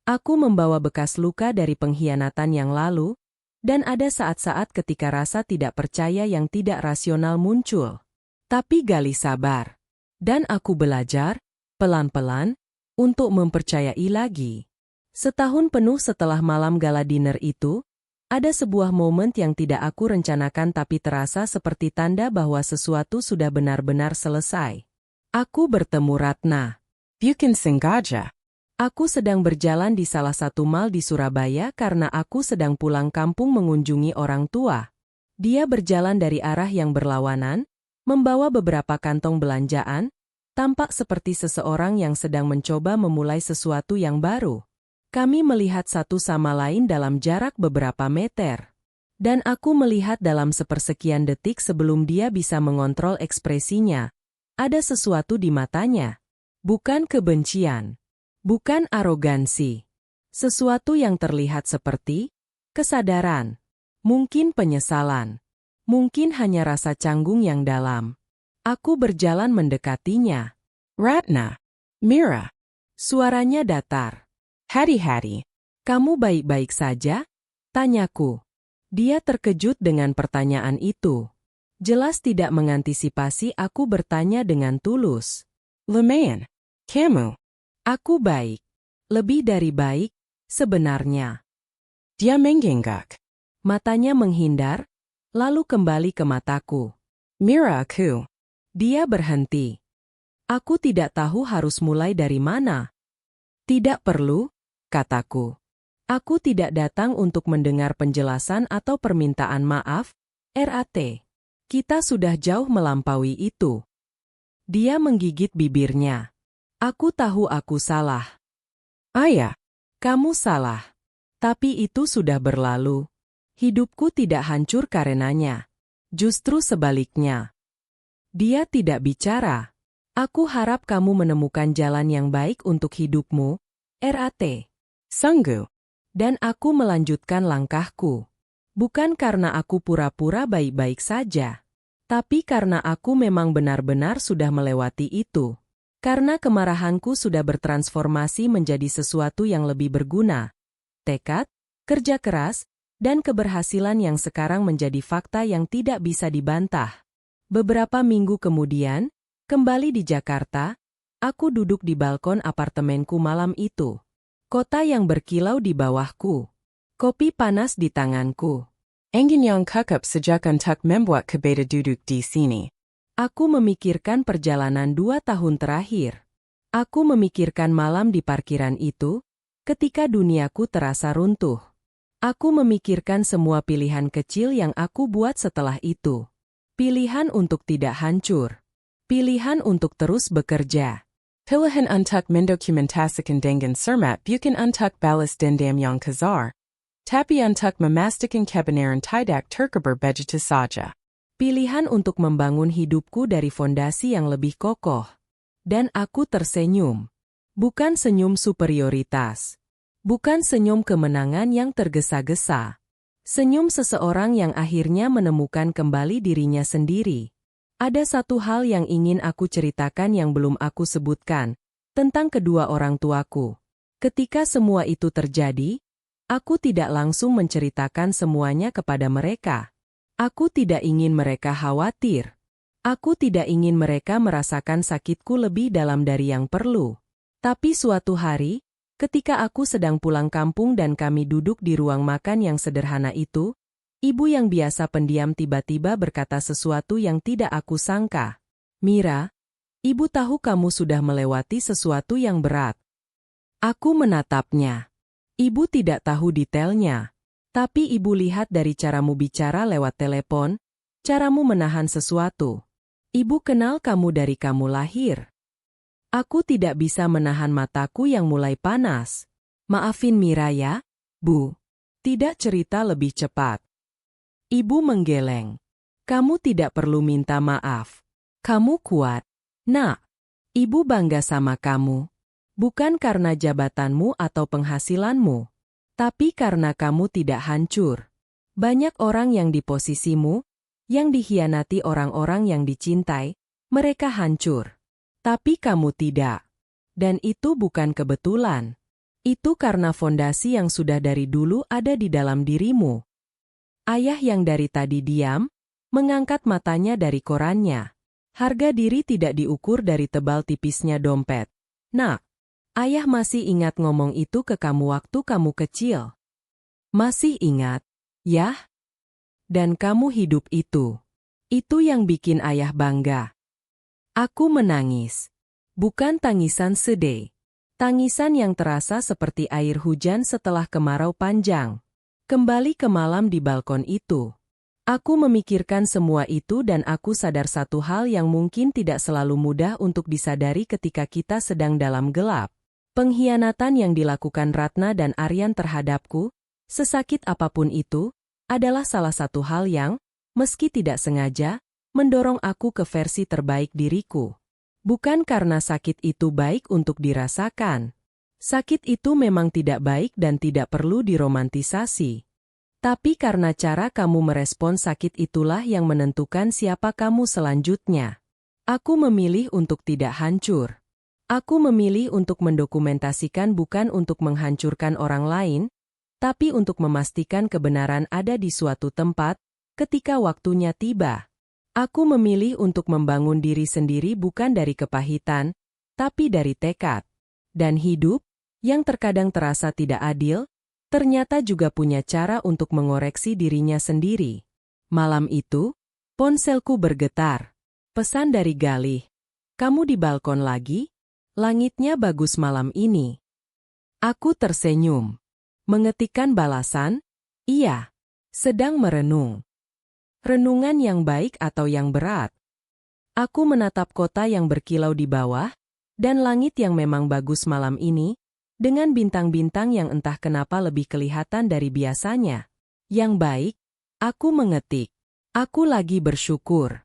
Aku membawa bekas luka dari pengkhianatan yang lalu, dan ada saat-saat ketika rasa tidak percaya yang tidak rasional muncul. Tapi Gali sabar. Dan aku belajar, pelan-pelan, untuk mempercayai lagi. Setahun penuh setelah malam gala dinner itu, ada sebuah momen yang tidak aku rencanakan tapi terasa seperti tanda bahwa sesuatu sudah benar-benar selesai. Aku bertemu Ratna. Bukan sengaja. Aku sedang berjalan di salah satu mal di Surabaya karena aku sedang pulang kampung mengunjungi orang tua. Dia berjalan dari arah yang berlawanan, membawa beberapa kantong belanjaan, tampak seperti seseorang yang sedang mencoba memulai sesuatu yang baru. Kami melihat satu sama lain dalam jarak beberapa meter. Dan aku melihat dalam sepersekian detik sebelum dia bisa mengontrol ekspresinya. Ada sesuatu di matanya. Bukan kebencian. Bukan arogansi. Sesuatu yang terlihat seperti kesadaran. Mungkin penyesalan. Mungkin hanya rasa canggung yang dalam. Aku berjalan mendekatinya. Ratna. Mira. Suaranya datar. Hati-hati. Kamu baik-baik saja? Tanyaku. Dia terkejut dengan pertanyaan itu. Jelas tidak mengantisipasi aku bertanya dengan tulus. Lumayan. Kamu. Aku baik. Lebih dari baik, sebenarnya. Dia menggigak. Matanya menghindar, lalu kembali ke mataku. Mira aku. Dia berhenti. Aku tidak tahu harus mulai dari mana. Tidak perlu, kataku. Aku tidak datang untuk mendengar penjelasan atau permintaan maaf, RAT. Kita sudah jauh melampaui itu. Dia menggigit bibirnya. Aku tahu aku salah. Ayah. Kamu salah. Tapi itu sudah berlalu. Hidupku tidak hancur karenanya. Justru sebaliknya. Dia tidak bicara. Aku harap kamu menemukan jalan yang baik untuk hidupmu, RAT. Sungguh. Dan aku melanjutkan langkahku. Bukan karena aku pura-pura baik-baik saja. Tapi karena aku memang benar-benar sudah melewati itu. Karena kemarahanku sudah bertransformasi menjadi sesuatu yang lebih berguna. Tekad, kerja keras, dan keberhasilan yang sekarang menjadi fakta yang tidak bisa dibantah. Beberapa minggu kemudian, kembali di Jakarta, aku duduk di balkon apartemenku malam itu. Kota yang berkilau di bawahku. Kopi panas di tanganku. Angin yang kekap sejak untuk membuat kebeda duduk di sini. Aku memikirkan perjalanan 2 tahun terakhir. Aku memikirkan malam di parkiran itu, ketika duniaku terasa runtuh. Aku memikirkan semua pilihan kecil yang aku buat setelah itu. Pilihan untuk tidak hancur. Pilihan untuk terus bekerja. Pilihan untuk mendokumentasikan dengan cermat bukan untuk balas dendam yang kasar. Tapi untuk memastikan kebenaran tidak terkabar begitu saja. Pilihan untuk membangun hidupku dari fondasi yang lebih kokoh. Dan aku tersenyum. Bukan senyum superioritas. Bukan senyum kemenangan yang tergesa-gesa. Senyum seseorang yang akhirnya menemukan kembali dirinya sendiri. Ada satu hal yang ingin aku ceritakan yang belum aku sebutkan, tentang kedua orang tuaku. Ketika semua itu terjadi, aku tidak langsung menceritakan semuanya kepada mereka. Aku tidak ingin mereka khawatir. Aku tidak ingin mereka merasakan sakitku lebih dalam dari yang perlu. Tapi suatu hari, ketika aku sedang pulang kampung dan kami duduk di ruang makan yang sederhana itu, ibu yang biasa pendiam tiba-tiba berkata sesuatu yang tidak aku sangka. Mira, ibu tahu kamu sudah melewati sesuatu yang berat. Aku menatapnya. Ibu tidak tahu detailnya. Tapi ibu lihat dari caramu bicara lewat telepon, caramu menahan sesuatu. Ibu kenal kamu dari kamu lahir. Aku tidak bisa menahan mataku yang mulai panas. Maafin Mira ya, Bu. Tidak cerita lebih cepat. Ibu menggeleng. Kamu tidak perlu minta maaf. Kamu kuat. Nak, ibu bangga sama kamu. Bukan karena jabatanmu atau penghasilanmu. Tapi karena kamu tidak hancur. Banyak orang yang di posisimu, yang dikhianati orang-orang yang dicintai, mereka hancur. Tapi kamu tidak. Dan itu bukan kebetulan. Itu karena fondasi yang sudah dari dulu ada di dalam dirimu. Ayah yang dari tadi diam, mengangkat matanya dari korannya. Harga diri tidak diukur dari tebal tipisnya dompet. Nak, ayah masih ingat ngomong itu ke kamu waktu kamu kecil. Masih ingat, ya? Dan kamu hidup itu. Itu yang bikin ayah bangga. Aku menangis. Bukan tangisan sedih. Tangisan yang terasa seperti air hujan setelah kemarau panjang. Kembali ke malam di balkon itu. Aku memikirkan semua itu dan aku sadar satu hal yang mungkin tidak selalu mudah untuk disadari ketika kita sedang dalam gelap. Pengkhianatan yang dilakukan Ratna dan Aryan terhadapku, sesakit apapun itu, adalah salah satu hal yang, meski tidak sengaja, mendorong aku ke versi terbaik diriku. Bukan karena sakit itu baik untuk dirasakan. Sakit itu memang tidak baik dan tidak perlu diromantisasi. Tapi karena cara kamu merespon sakit itulah yang menentukan siapa kamu selanjutnya. Aku memilih untuk tidak hancur. Aku memilih untuk mendokumentasikan bukan untuk menghancurkan orang lain, tapi untuk memastikan kebenaran ada di suatu tempat, ketika waktunya tiba. Aku memilih untuk membangun diri sendiri bukan dari kepahitan, tapi dari tekad. Dan hidup, yang terkadang terasa tidak adil, ternyata juga punya cara untuk mengoreksi dirinya sendiri. Malam itu, ponselku bergetar. Pesan dari Galih. Kamu di balkon lagi? Langitnya bagus malam ini. Aku tersenyum. Mengetikkan balasan, iya. Sedang merenung. Renungan yang baik atau yang berat? Aku menatap kota yang berkilau di bawah, dan langit yang memang bagus malam ini, dengan bintang-bintang yang entah kenapa lebih kelihatan dari biasanya. Yang baik, aku mengetik. Aku lagi bersyukur.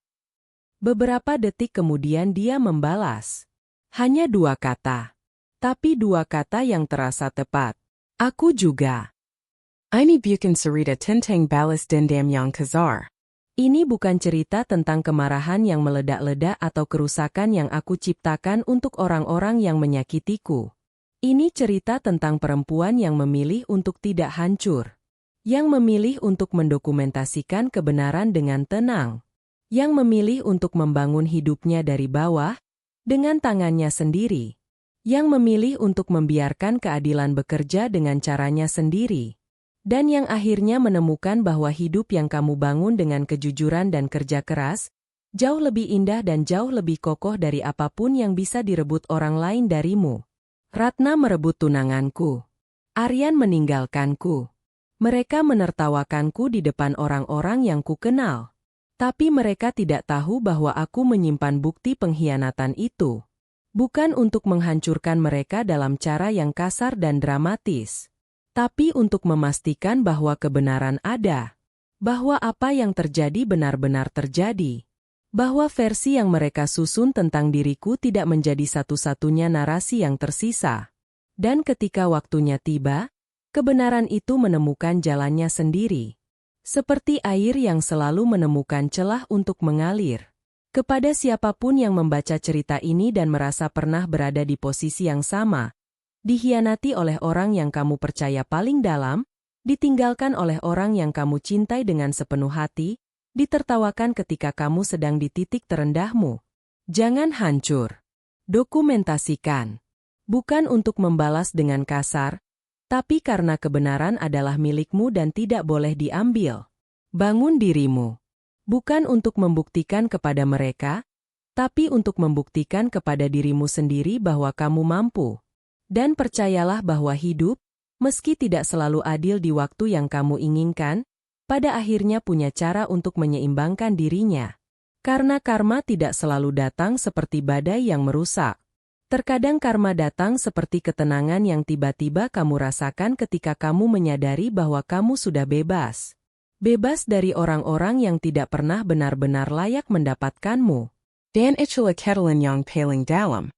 Beberapa detik kemudian dia membalas. Hanya 2 kata. Tapi 2 kata yang terasa tepat. Aku juga. Ini bukan cerita tentang balas dendam yang kasar. Ini bukan cerita tentang kemarahan yang meledak-ledak atau kerusakan yang aku ciptakan untuk orang-orang yang menyakitiku. Ini cerita tentang perempuan yang memilih untuk tidak hancur. Yang memilih untuk mendokumentasikan kebenaran dengan tenang. Yang memilih untuk membangun hidupnya dari bawah, dengan tangannya sendiri. Yang memilih untuk membiarkan keadilan bekerja dengan caranya sendiri. Dan yang akhirnya menemukan bahwa hidup yang kamu bangun dengan kejujuran dan kerja keras, jauh lebih indah dan jauh lebih kokoh dari apapun yang bisa direbut orang lain darimu. Ratna merebut tunanganku. Aryan meninggalkanku. Mereka menertawakanku di depan orang-orang yang kukenal. Tapi mereka tidak tahu bahwa aku menyimpan bukti pengkhianatan itu. Bukan untuk menghancurkan mereka dalam cara yang kasar dan dramatis. Tapi untuk memastikan bahwa kebenaran ada. Bahwa apa yang terjadi benar-benar terjadi. Bahwa versi yang mereka susun tentang diriku tidak menjadi satu-satunya narasi yang tersisa. Dan ketika waktunya tiba, kebenaran itu menemukan jalannya sendiri. Seperti air yang selalu menemukan celah untuk mengalir. Kepada siapapun yang membaca cerita ini dan merasa pernah berada di posisi yang sama, dikhianati oleh orang yang kamu percaya paling dalam, ditinggalkan oleh orang yang kamu cintai dengan sepenuh hati, ditertawakan ketika kamu sedang di titik terendahmu. Jangan hancur. Dokumentasikan. Bukan untuk membalas dengan kasar, tapi karena kebenaran adalah milikmu dan tidak boleh diambil. Bangun dirimu. Bukan untuk membuktikan kepada mereka, tapi untuk membuktikan kepada dirimu sendiri bahwa kamu mampu. Dan percayalah bahwa hidup, meski tidak selalu adil di waktu yang kamu inginkan, pada akhirnya punya cara untuk menyeimbangkan dirinya. Karena karma tidak selalu datang seperti badai yang merusak. Terkadang karma datang seperti ketenangan yang tiba-tiba kamu rasakan ketika kamu menyadari bahwa kamu sudah bebas. Bebas dari orang-orang yang tidak pernah benar-benar layak mendapatkanmu. Dan itulah ketelan yang paling dalam.